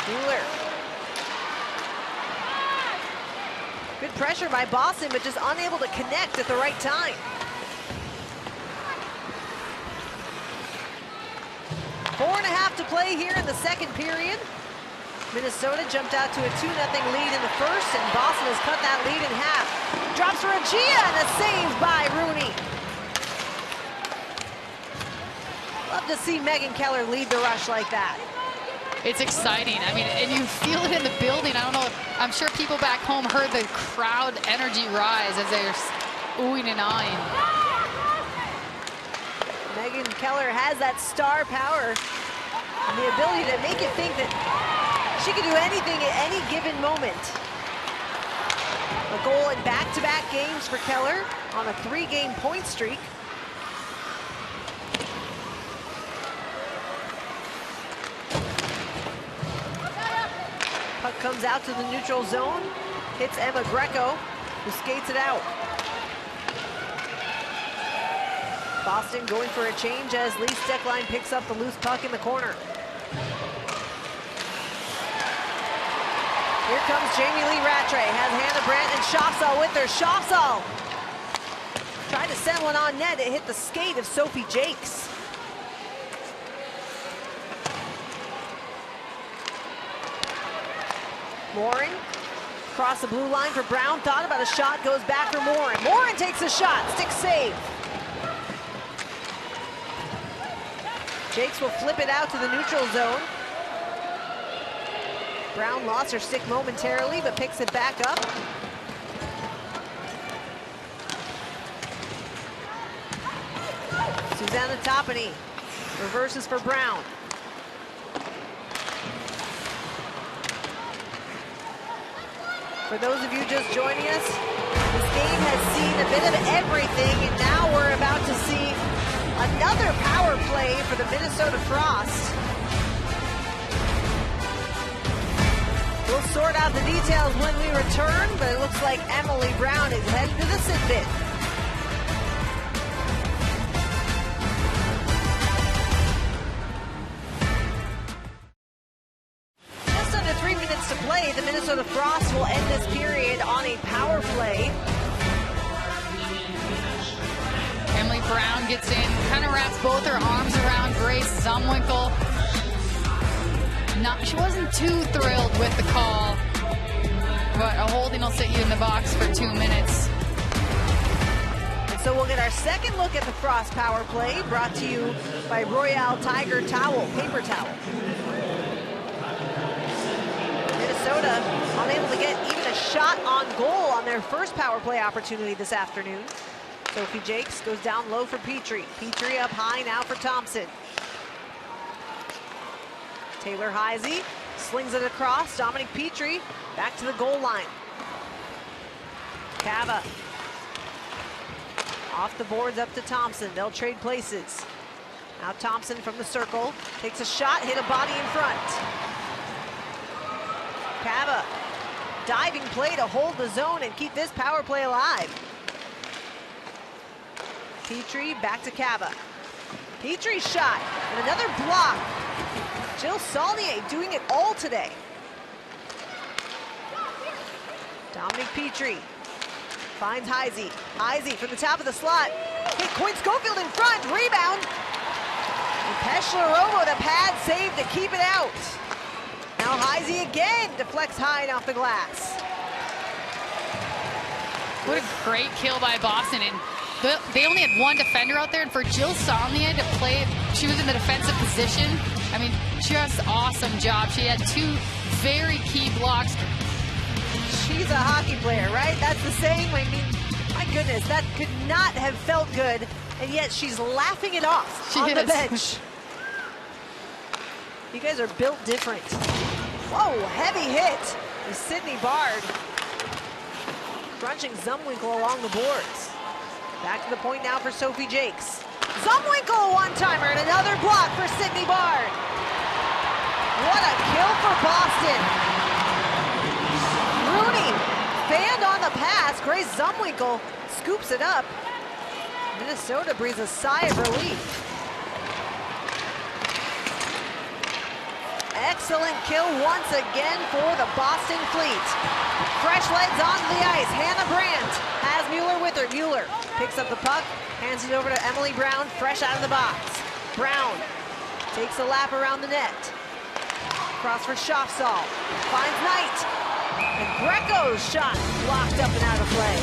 Wheeler. Good pressure by Boston, but just unable to connect at the right time. Four and a half to play here in the second period. Minnesota jumped out to a 2-0 lead in the first, and Boston has cut that lead in half. Drops for Agia, and a save by Rooney. Love to see Megan Keller lead the rush like that. It's exciting. I mean, and you feel it in the building. I don't know, I'm sure people back home heard the crowd energy rise as they're oohing and eyeing. Megan Keller has that star power and the ability to make you think that she can do anything at any given moment. A goal in back-to-back games for Keller on a 3-game point streak. Puck comes out to the neutral zone, hits Emma Greco, who skates it out. Boston going for a change as Lee Steckline picks up the loose puck in the corner. Here comes Jamie Lee Rattray, has Hannah Brandt and Schaafsal with her. Schaafsal tried to send one on net, it hit the skate of Sophie Jakes. Morin, across the blue line for Brown, thought about a shot, goes back for Morin. Morin takes a shot, stick save. Jakes will flip it out to the neutral zone. Brown lost her stick momentarily, but picks it back up. Susanna Toppany reverses for Brown. For those of you just joining us, this game has seen a bit of everything, and now we're about to see another power play for the Minnesota Frost. We'll sort out the details when we return, but it looks like Emily Brown is headed to the sit bit. Just under 3 minutes to play, the Minnesota Frost will end this period on a power play. Emily Brown gets in, kind of wraps both her arms around Grace Zumwinkle. She wasn't too thrilled with the call, but a holding will sit you in the box for 2 minutes. And so we'll get our second look at the Frost power play, brought to you by Royale Tiger Towel, paper towel. Minnesota unable to get even a shot on goal on their first power play opportunity this afternoon. Sophie Jakes goes down low for Petrie. Petrie up high now for Thompson. Taylor Heisey slings it across. Dominic Petrie back to the goal line. Cava off the boards up to Thompson. They'll trade places. Now Thompson from the circle takes a shot, hit a body in front. Cava, diving play to hold the zone and keep this power play alive. Petrie back to Cava. Petrie's shot and another block. Jill Saulnier doing it all today. Dominic Petrie finds Heisey. Heisey from the top of the slot. Hit Coyne-Schofield in front, rebound. And Peschler-Romo, the pad save to keep it out. Now Heisey again deflects high and off the glass. What a great kill by Boston. And they only had one defender out there, and for Jill Saulnier to play, she was in the defensive position. I mean, just awesome job. She had two very key blocks. She's a hockey player, right? That's the saying. I mean, my goodness, that could not have felt good, and yet she's laughing it off on the bench. You guys are built different. Whoa, heavy hit with Sydney Bard. Crunching Zumwinkle along the boards. Back to the point now for Sophie Jakes. Zumwinkle, one-timer, and another block for Sydney Bard. What a kill for Boston. Rooney fanned on the pass. Grace Zumwinkle scoops it up. Minnesota breathes a sigh of relief. Excellent kill once again for the Boston Fleet. Fresh legs onto the ice. Hannah Brandt has Mueller with her. Mueller picks up the puck, hands it over to Emily Brown, fresh out of the box. Brown takes a lap around the net. Cross for Schaafsal. Finds Knight. And Greco's shot blocked up and out of play.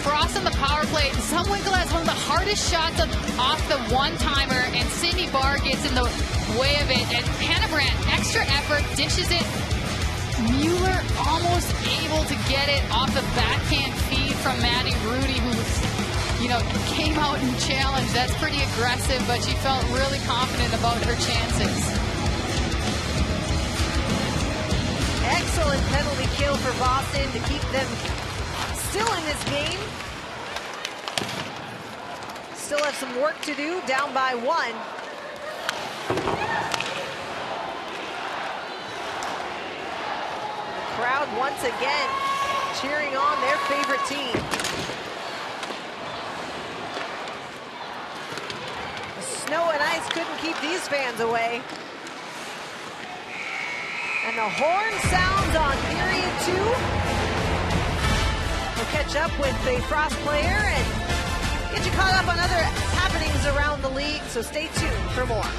Frost on the power play. Zumwinkle has one of the hardest shots off the one-timer, and Cindy Barr gets in the way of it. And Hannah Brandt, extra effort, dishes it. Mueller almost able to get it off the backhand feed from Maddie Rudy, who came out and challenged. That's pretty aggressive, but she felt really confident about her chances. Excellent penalty kill for Boston to keep them still in this game. Still have some work to do, down by 1. The crowd once again cheering on their favorite team. The snow and ice couldn't keep these fans away. And the horn sounds on period 2. We'll catch up with the Frost player and get you caught up on other happenings around the league, so stay tuned for more.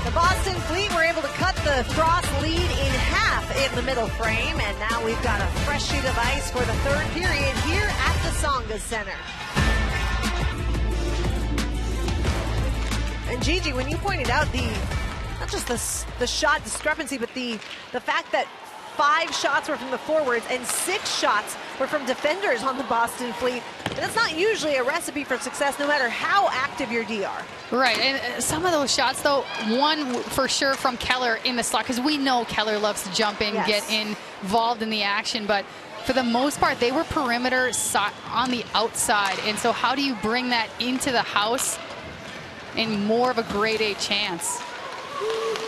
The Boston Fleet were able to cut the Frost lead in half in the middle frame, and now we've got a fresh sheet of ice for the third period here at the Tsongas Center. And Gigi, when you pointed out not just the shot discrepancy, but the fact that 5 shots were from the forwards and 6 shots were from defenders on the Boston Fleet. And that's not usually a recipe for success, no matter how active your D are. Right, and some of those shots, though, one for sure from Keller in the slot, because we know Keller loves to jump in, yes, get involved in the action, but for the most part, they were perimeter on the outside. And so how do you bring that into the house in more of a grade A chance?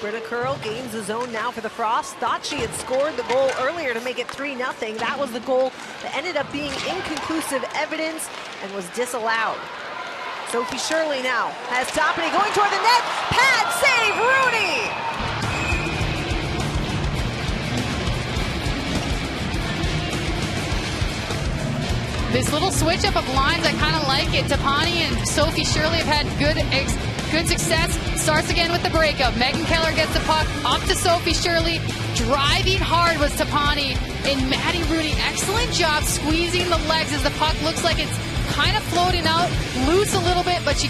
Britta Curl gains the zone now for the Frost. Thought she had scored the goal earlier to make it 3-0. That was the goal that ended up being inconclusive evidence and was disallowed. Sophie Shirley now has Toppany going toward the net. Pad save, Rooney! This little switch up of lines, I kind of like it. Tapani and Sophie Shirley have had good success. Starts again with the breakup. Megan Keller gets the puck up to Sophie Shirley. Driving hard was Tapani. And Maddie Rooney, excellent job squeezing the legs as the puck looks like it's kind of floating out, loose a little bit, but she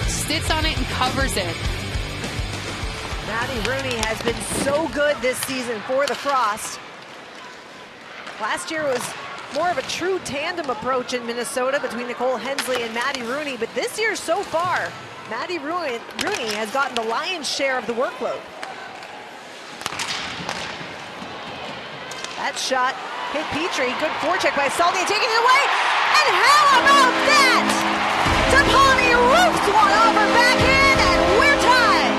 sits on it and covers it. Maddie Rooney has been so good this season for the Frost. Last year was more of a true tandem approach in Minnesota between Nicole Hensley and Maddie Rooney, but this year so far, Maddie Rooney has gotten the lion's share of the workload. That shot hit Petrie. Good forecheck by Saldi, taking it away. And how about that? Tapani roofs one off her backhand, and we're tied.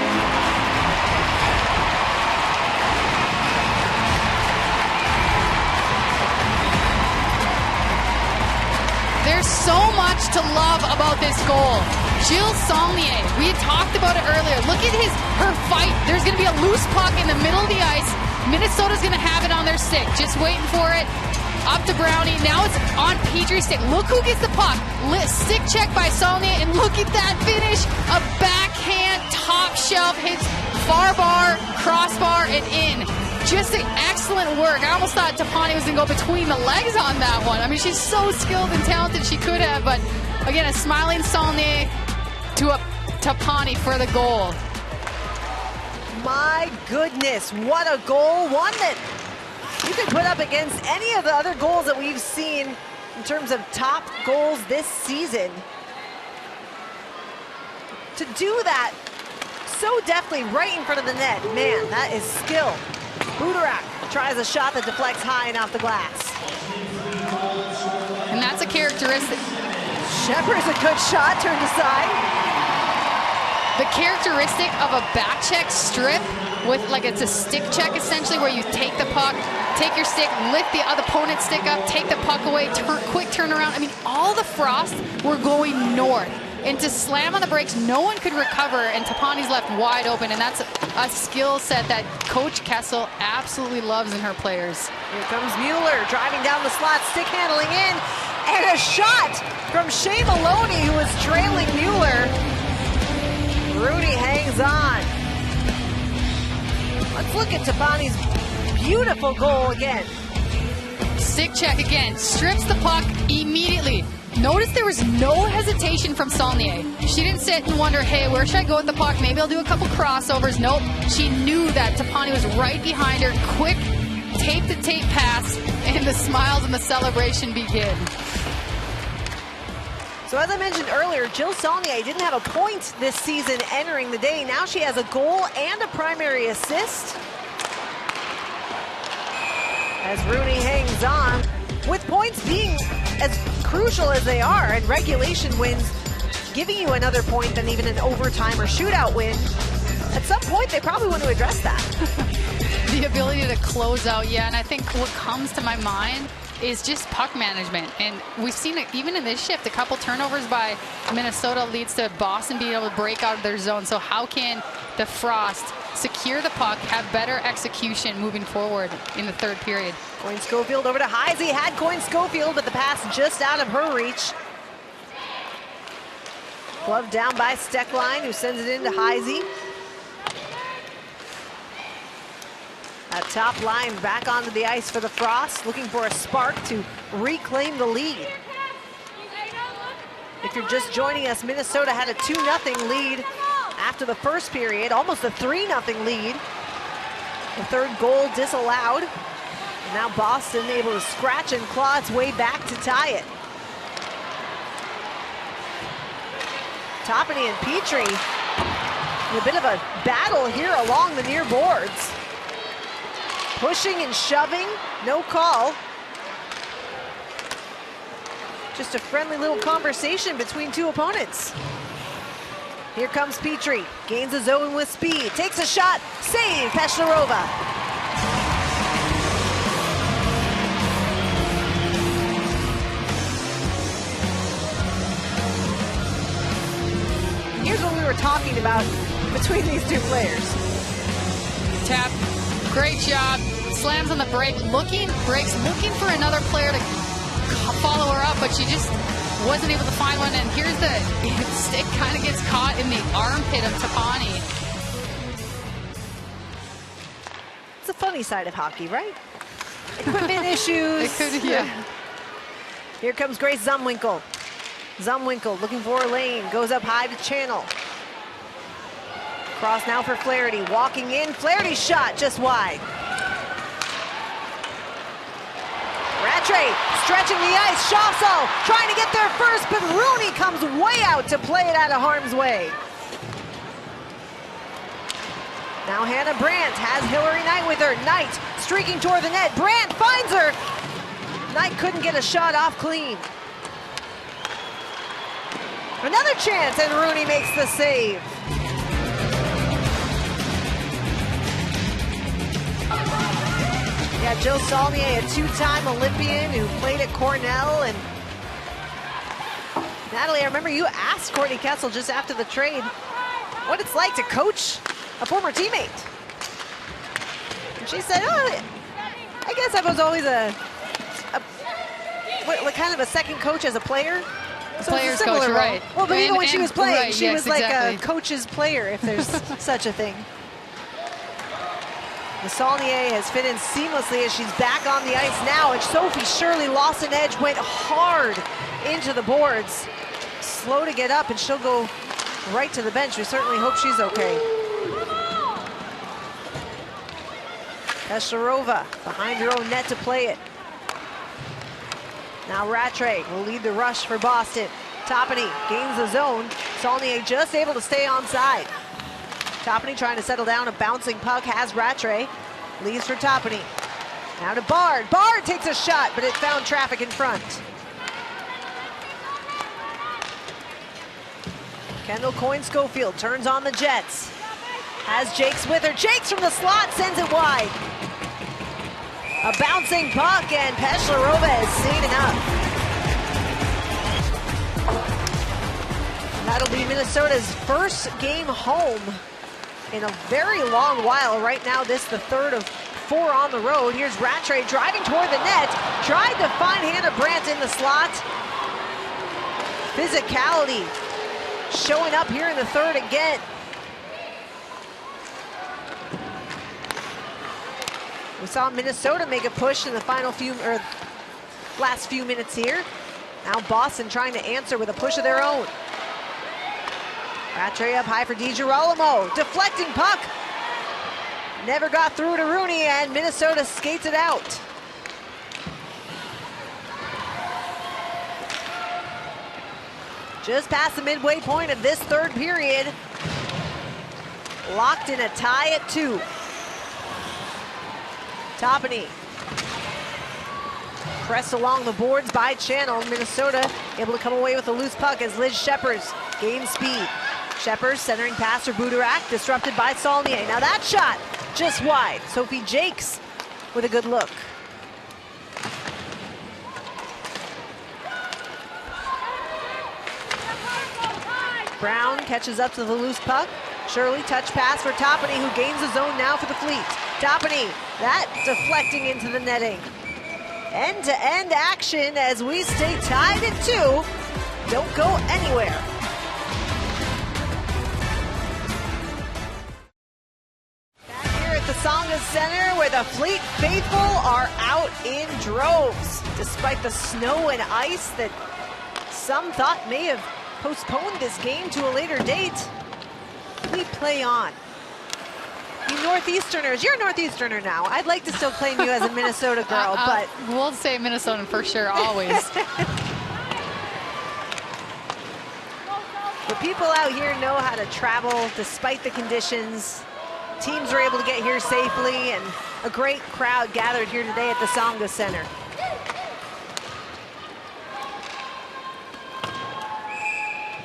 There's so much to love about this goal. Jill Saulnier, we had talked about it earlier. Look at her fight. There's going to be a loose puck in the middle of the ice. Minnesota's going to have it on their stick. Just waiting for it. Up to Brownie. Now it's on Petrie's stick. Look who gets the puck. Stick check by Saulnier, and look at that finish. A backhand top shelf hits far bar, crossbar, and in. Just an excellent work. I almost thought Tapani was going to go between the legs on that one. I mean, she's so skilled and talented, she could have, but again, a smiling Saulnier to a Tapani for the goal. My goodness, what a goal. One that you could put up against any of the other goals that we've seen in terms of top goals this season. To do that so deftly right in front of the net, man, that is skill. Budarak tries a shot that deflects high and off the glass. And that's a characteristic. Shepard's a good shot, turned aside. The characteristic of a back check strip with like it's a stick check essentially, where you take the puck, take your stick, lift the other opponent's stick up, take the puck away, quick turnaround. I mean, all the Frost were going north. And to slam on the brakes, no one could recover, and Tapani's left wide open, and that's a skill set that Coach Kessel absolutely loves in her players. Here comes Mueller driving down the slot, stick handling in, and a shot from Shea Maloney, who was trailing Mueller. Rooney hangs on. Let's look at Tapani's beautiful goal again. Stick check again, strips the puck immediately. Notice there was no hesitation from Saulnier. She didn't sit and wonder, hey, where should I go with the puck? Maybe I'll do a couple crossovers. Nope. She knew that Tapani was right behind her. Quick tape-to-tape pass, and the smiles and the celebration begin. So as I mentioned earlier, Jill Saulnier didn't have a point this season entering the day. Now she has a goal and a primary assist. As Rooney hangs on, with points being as crucial as they are, and regulation wins giving you another point than even an overtime or shootout win, at some point they probably want to address that. The ability to close out, yeah, and I think what comes to my mind is just puck management. And we've seen it even in this shift, a couple turnovers by Minnesota leads to Boston being able to break out of their zone. So how can the Frost secure the puck, have better execution moving forward in the third period? Coyne Schofield over to Heisey, had Coyne Schofield, but the pass just out of her reach. Glove down by Steckline, who sends it into Heisey. That top line back onto the ice for the Frost, looking for a spark to reclaim the lead. If you're just joining us, Minnesota had a 2-0 lead after the first period, almost a 3-0 lead. The third goal disallowed. And now Boston able to scratch and claw its way back to tie it. Toppany and Petrie in a bit of a battle here along the near boards. Pushing and shoving, no call. Just a friendly little conversation between two opponents. Here comes Petrie, gains a zone with speed, takes a shot, save, Peshlarova. Here's what we were talking about between these two players. Tap, great job, slams on the break, looking for another player to follow her up, but she just wasn't able to find one, and here's the stick kind of gets caught in the armpit of Tapani. It's a funny side of hockey, right? Equipment issues. It could, yeah. Here comes Grace Zumwinkle. Zumwinkle looking for a lane, goes up high to Channel. Cross now for Flaherty, walking in, Flaherty's shot just wide. Rattray stretching the ice, Schossel trying to get there first, but Rooney comes way out to play it out of harm's way. Now Hannah Brandt has Hillary Knight with her. Knight streaking toward the net, Brandt finds her. Knight couldn't get a shot off clean. Another chance, and Rooney makes the save. Yeah, Jill Saulnier, a two-time Olympian who played at Cornell. And Natalie, I remember you asked Courtney Kessel just after the trade what it's like to coach a former teammate. And she said, oh, I guess I was always kind of a second coach as a player. So Player's coach, right. Well, but even when she was playing, right, she was like exactly. a coach's player, if there's such a thing. The Saulnier has fit in seamlessly as she's back on the ice now, and Sophie Shirley lost an edge, went hard into the boards. Slow to get up, and she'll go right to the bench. We certainly hope she's okay. Peshlarova behind her own net to play it. Now Rattray will lead the rush for Boston. Toppany gains the zone. Saulnier just able to stay onside. Toppany trying to settle down, a bouncing puck, has Rattray. Leaves for Toppany. Now to Bard. Bard takes a shot, but it found traffic in front. Kendall Coyne Schofield turns on the Jets. Has Jakes with her. Jakes from the slot sends it wide. A bouncing puck, and Peshlarova is seen enough. That'll be Minnesota's first game home in a very long while. Right now, this the third of 4 on the road. Here's Rattray driving toward the net. Tried to find Hannah Brandt in the slot. Physicality showing up here in the third again. We saw Minnesota make a push in the last few minutes here. Now Boston trying to answer with a push of their own. Rattray up high for DiGirolamo. Deflecting puck. Never got through to Rooney, and Minnesota skates it out. Just past the midway point of this third period. Locked in a tie at 2. Toppany. Pressed along the boards by Channel. Minnesota able to come away with a loose puck as Liz Scheppers gains speed. Scheppers centering pass for Budurak, disrupted by Saulnier. Now that shot just wide. Sophie Jakes with a good look. Brown catches up to the loose puck. Shirley touch pass for Toppany, who gains the zone now for the Fleet. Toppany, that deflecting into the netting. End-to-end action as we stay tied at 2. Don't go anywhere. Back here at the Tsongas Center, where the Fleet faithful are out in droves. Despite the snow and ice that some thought may have postponed this game to a later date, we play on. You Northeasterners, you're a Northeasterner now. I'd like to still claim you as a Minnesota girl, but... We'll say Minnesotan for sure, always. The people out here know how to travel despite the conditions. Teams were able to get here safely, and a great crowd gathered here today at the Tsongas Center.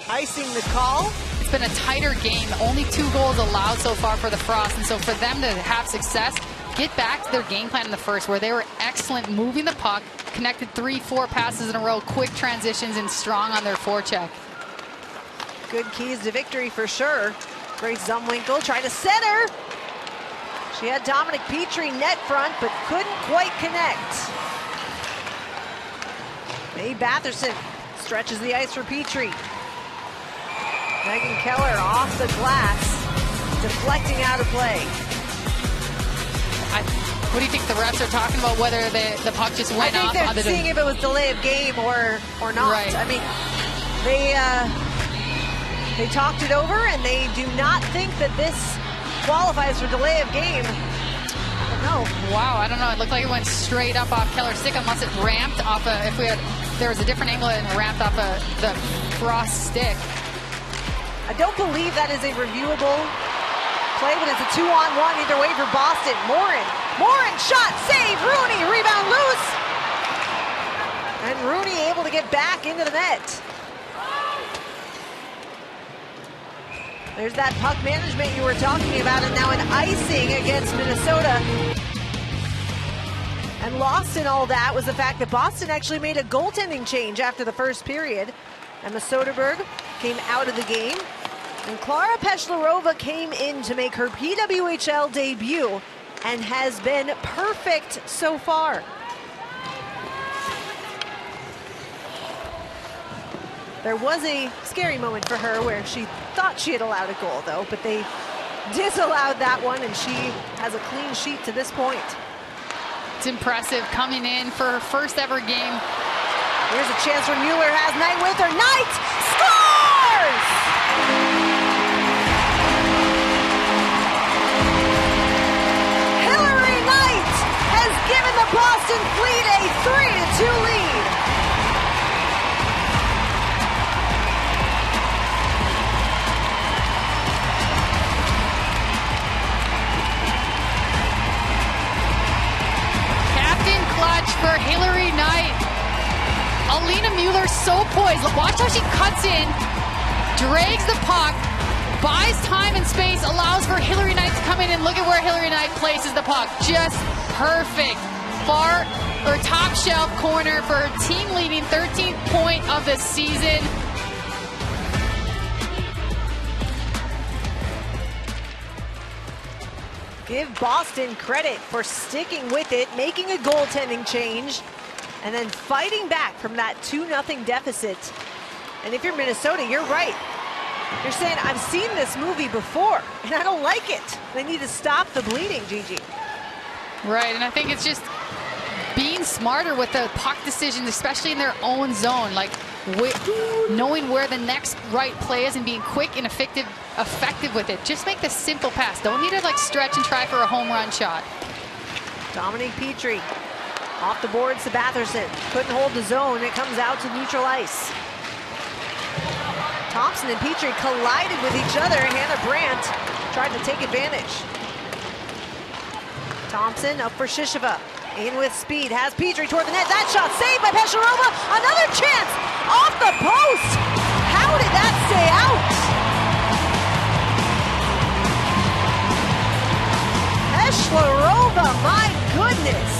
Icing the call. It's been a tighter game. Only 2 goals allowed so far for the Frost. And so for them to have success, get back to their game plan in the first, where they were excellent moving the puck, connected 3-4 passes in a row, quick transitions, and strong on their forecheck. Good keys to victory for sure. Grace Zumwinkle tried to center. She had Dominic Petrie net front, but couldn't quite connect. Mae Batherson stretches the ice for Petrie. Megan Keller off the glass, deflecting out of play. What do you think the refs are talking about, whether the puck just went off? I think they're seeing if it was delay of game or not. Right. I mean, they talked it over, and they do not think that this qualifies for delay of game. I don't know. Wow, I don't know. It looked like it went straight up off Keller's stick, unless it ramped off there was a different angle and it ramped off the Frost stick. I don't believe that is a reviewable play, but it's a 2-on-1 either way for Boston. Morin shot, save, Rooney, rebound loose. And Rooney able to get back into the net. There's that puck management you were talking about, and now an icing against Minnesota. And lost in all that was the fact that Boston actually made a goaltending change after the first period. Emma Soderberg came out of the game, and Klara Peshlarova came in to make her PWHL debut and has been perfect so far. There was a scary moment for her where she thought she had allowed a goal, though, but they disallowed that one, and she has a clean sheet to this point. It's impressive coming in for her first ever game. Here's a chance where Mueller has Knight with her. Knight scores! Hillary Knight has given the Boston Fleet a 3-2 lead. Captain clutch for Hillary Knight. Alina Mueller so poised. Watch how she cuts in, drags the puck, buys time and space, allows for Hillary Knight to come in, and look at where Hillary Knight places the puck. Just perfect. Far or top shelf corner for her team leading 13th point of the season. Give Boston credit for sticking with it, making a goaltending change, and then fighting back from that 2-0 deficit. And if you're Minnesota, you're right. You're saying, I've seen this movie before, and I don't like it. They need to stop the bleeding, Gigi. Right, and I think it's just being smarter with the puck decisions, especially in their own zone, like knowing where the next right play is and being quick and effective with it. Just make the simple pass. Don't need to like stretch and try for a home run shot. Dominique Petrie off the boards to Batherson. Couldn't hold the zone. It comes out to neutral ice. Thompson and Petrie collided with each other. Hannah Brandt tried to take advantage. Thompson up for Shisheva. In with speed, has Petrie toward the net. That shot saved by Pesharova. Another chance off the post. How did that stay out? Pesharova, my goodness.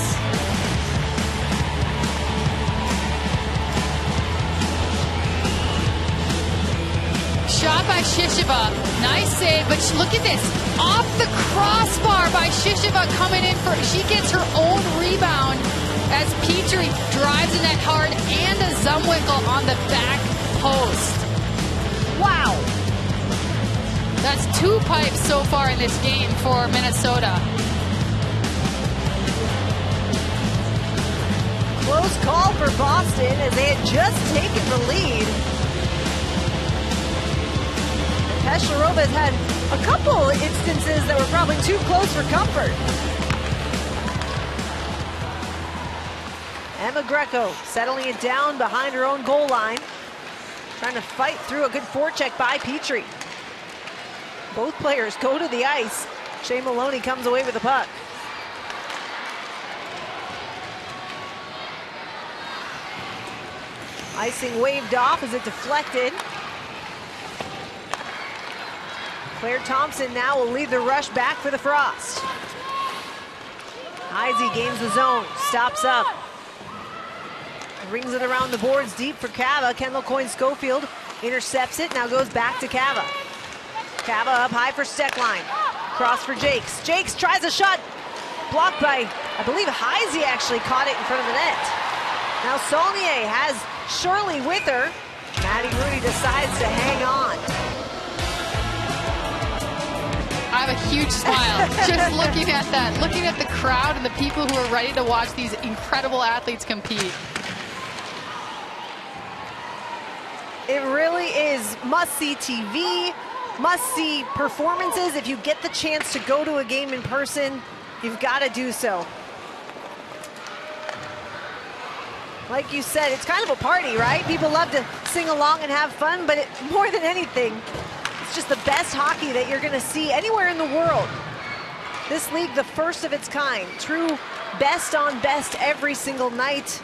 Shot by Shisheva, nice save, but look at this, off the crossbar by Shisheva coming in for, she gets her own rebound as Petrie drives the net hard and a Zumwinkle on the back post. Wow. That's 2 pipes so far in this game for Minnesota. Close call for Boston as they had just taken the lead. Pesharova's had a couple instances that were probably too close for comfort. Emma Greco settling it down behind her own goal line. Trying to fight through a good forecheck by Petrie. Both players go to the ice. Shea Maloney comes away with the puck. Icing waved off as it deflected. Claire Thompson now will lead the rush back for the Frost. Heisey gains the zone, stops up. Rings it around the boards deep for Cava. Kendall Coyne-Schofield intercepts it, now goes back to Cava. Cava up high for Steckline. Cross for Jakes. Jakes tries a shot, blocked by, I believe Heisey actually caught it in front of the net. Now Saulnier has Shirley with her. Maddie Rudy decides to hang on. I have a huge smile just looking at that, looking at the crowd and the people who are ready to watch these incredible athletes compete. It really is must-see TV, must-see performances. If you get the chance to go to a game in person, you've got to do so. Like you said, it's kind of a party, right? People love to sing along and have fun, but more than anything, it's just the best hockey that you're going to see anywhere in the world. This league, the first of its kind. True best on best every single night.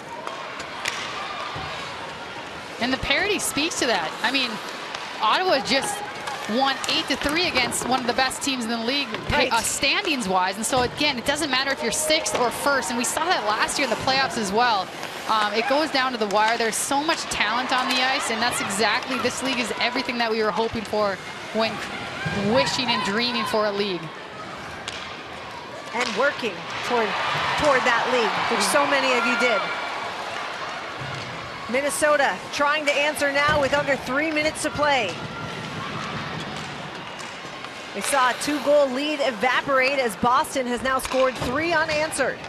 And the parity speaks to that. I mean, Ottawa just won 8-3 against one of the best teams in the league, right, standings-wise. And so, again, it doesn't matter if you're 6th or 1st. And we saw that last year in the playoffs as well. It goes down to the wire. There's so much talent on the ice, and that's exactly, this league is everything that we were hoping for when wishing and dreaming for a league. And working toward that league, which so many of you did. Minnesota trying to answer now with under 3 minutes to play. We saw a 2-goal lead evaporate as Boston has now scored 3 unanswered.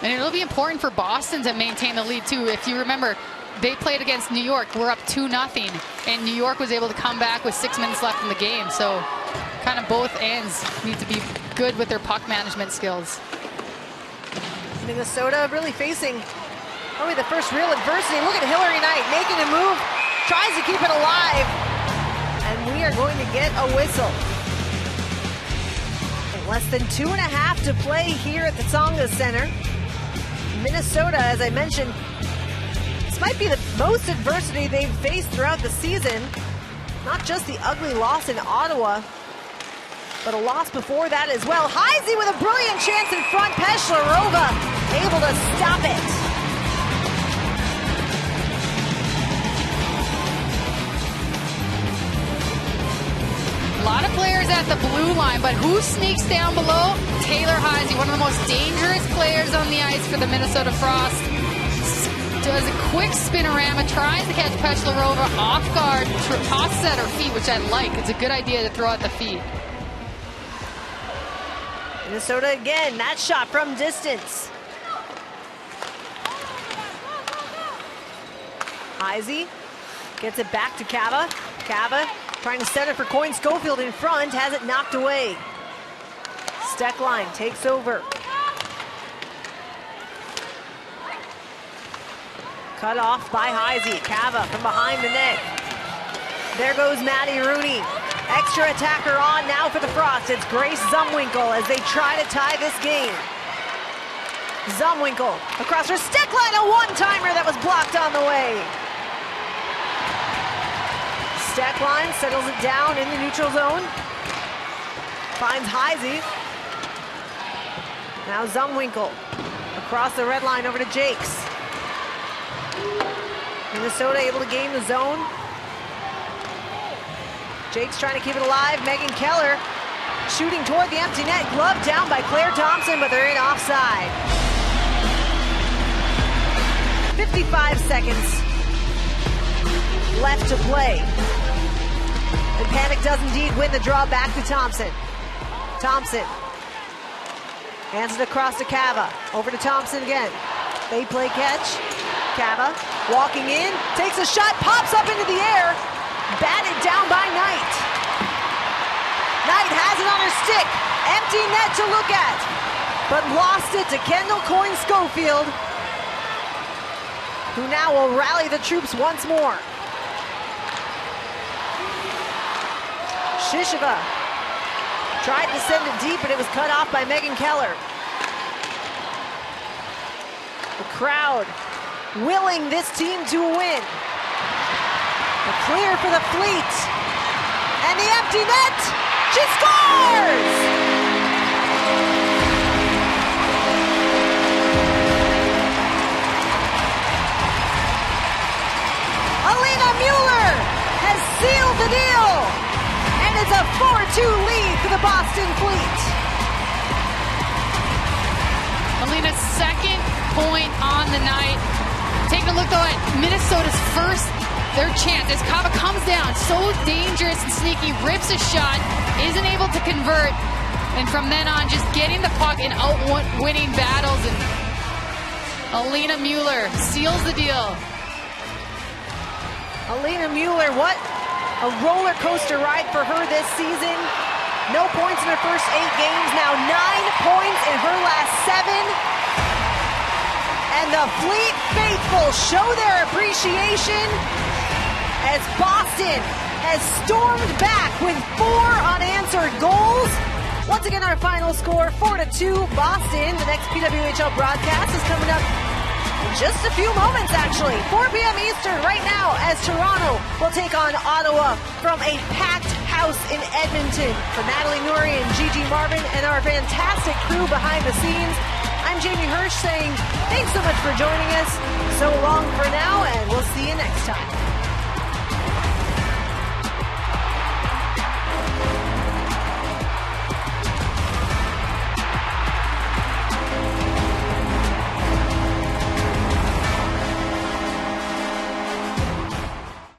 And it'll be important for Boston to maintain the lead too. If you remember, they played against New York. We're up 2-0, and New York was able to come back with 6 minutes left in the game. So kind of both ends need to be good with their puck management skills. Minnesota really facing probably the first real adversity. Look at Hillary Knight making a move, tries to keep it alive, and we are going to get a whistle. Less than 2.5 to play here at the Tsonga Center. Minnesota, as I mentioned, this might be the most adversity they've faced throughout the season. Not just the ugly loss in Ottawa, but a loss before that as well. Heisey with a brilliant chance in front. Peshlarova able to stop it. A lot of players at the blue line, but who sneaks down below? Taylor Heisey, one of the most dangerous players on the ice for the Minnesota Frost. Does a quick spinorama, tries to catch Peshlarova off guard, tosses at her feet, which I like. It's a good idea to throw at the feet. Minnesota again, that shot from distance. Heisey gets it back to Cava. Cava trying to center for Coyne Schofield in front, has it knocked away. Steckline takes over. Cut off by Heisey. Cava from behind the net. There goes Maddie Rooney. Extra attacker on now for the Frost. It's Grace Zumwinkle as they try to tie this game. Zumwinkle across her stick line, a one-timer that was blocked on the way. Steckline settles it down in the neutral zone. Finds Heisey. Now Zumwinkle across the red line over to Jakes. Minnesota able to gain the zone. Jake's trying to keep it alive. Megan Keller shooting toward the empty net. Glove down by Claire Thompson, but they're in offside. 55 seconds left to play. And Panic does indeed win the draw back to Thompson. Thompson hands it across to Cava. Over to Thompson again. They play catch. Cava walking in, takes a shot, pops up into the air. Batted down by Knight. Knight has it on her stick. Empty net to look at. But lost it to Kendall Coyne Schofield, who now will rally the troops once more. Shisheva tried to send it deep, but it was cut off by Megan Keller. The crowd willing this team to win. A clear for the Fleet. And the empty net. She scores! Alina Mueller has sealed the deal. And it's a 4-2 lead for the Boston Fleet. Alina's second point on the night. Taking a look though at Minnesota's first, their chance as Cava comes down, so dangerous and sneaky, rips a shot, isn't able to convert, and from then on just getting the puck and winning battles, and Alina Mueller seals the deal. Alina Mueller, what a roller coaster ride for her this season. No points in her first 8 games, now 9 points in her last 7. And the Fleet faithful show their appreciation as Boston has stormed back with 4 unanswered goals. Once again, our final score, 4-2 Boston. The next PWHL broadcast is coming up in just a few moments, actually. 4 p.m. Eastern right now as Toronto will take on Ottawa from a packed house in Edmonton. For Natalie Nouri and Gigi Marvin and our fantastic crew behind the scenes, I'm Jamie Hirsch saying thanks so much for joining us. So long for now, and we'll see you next time.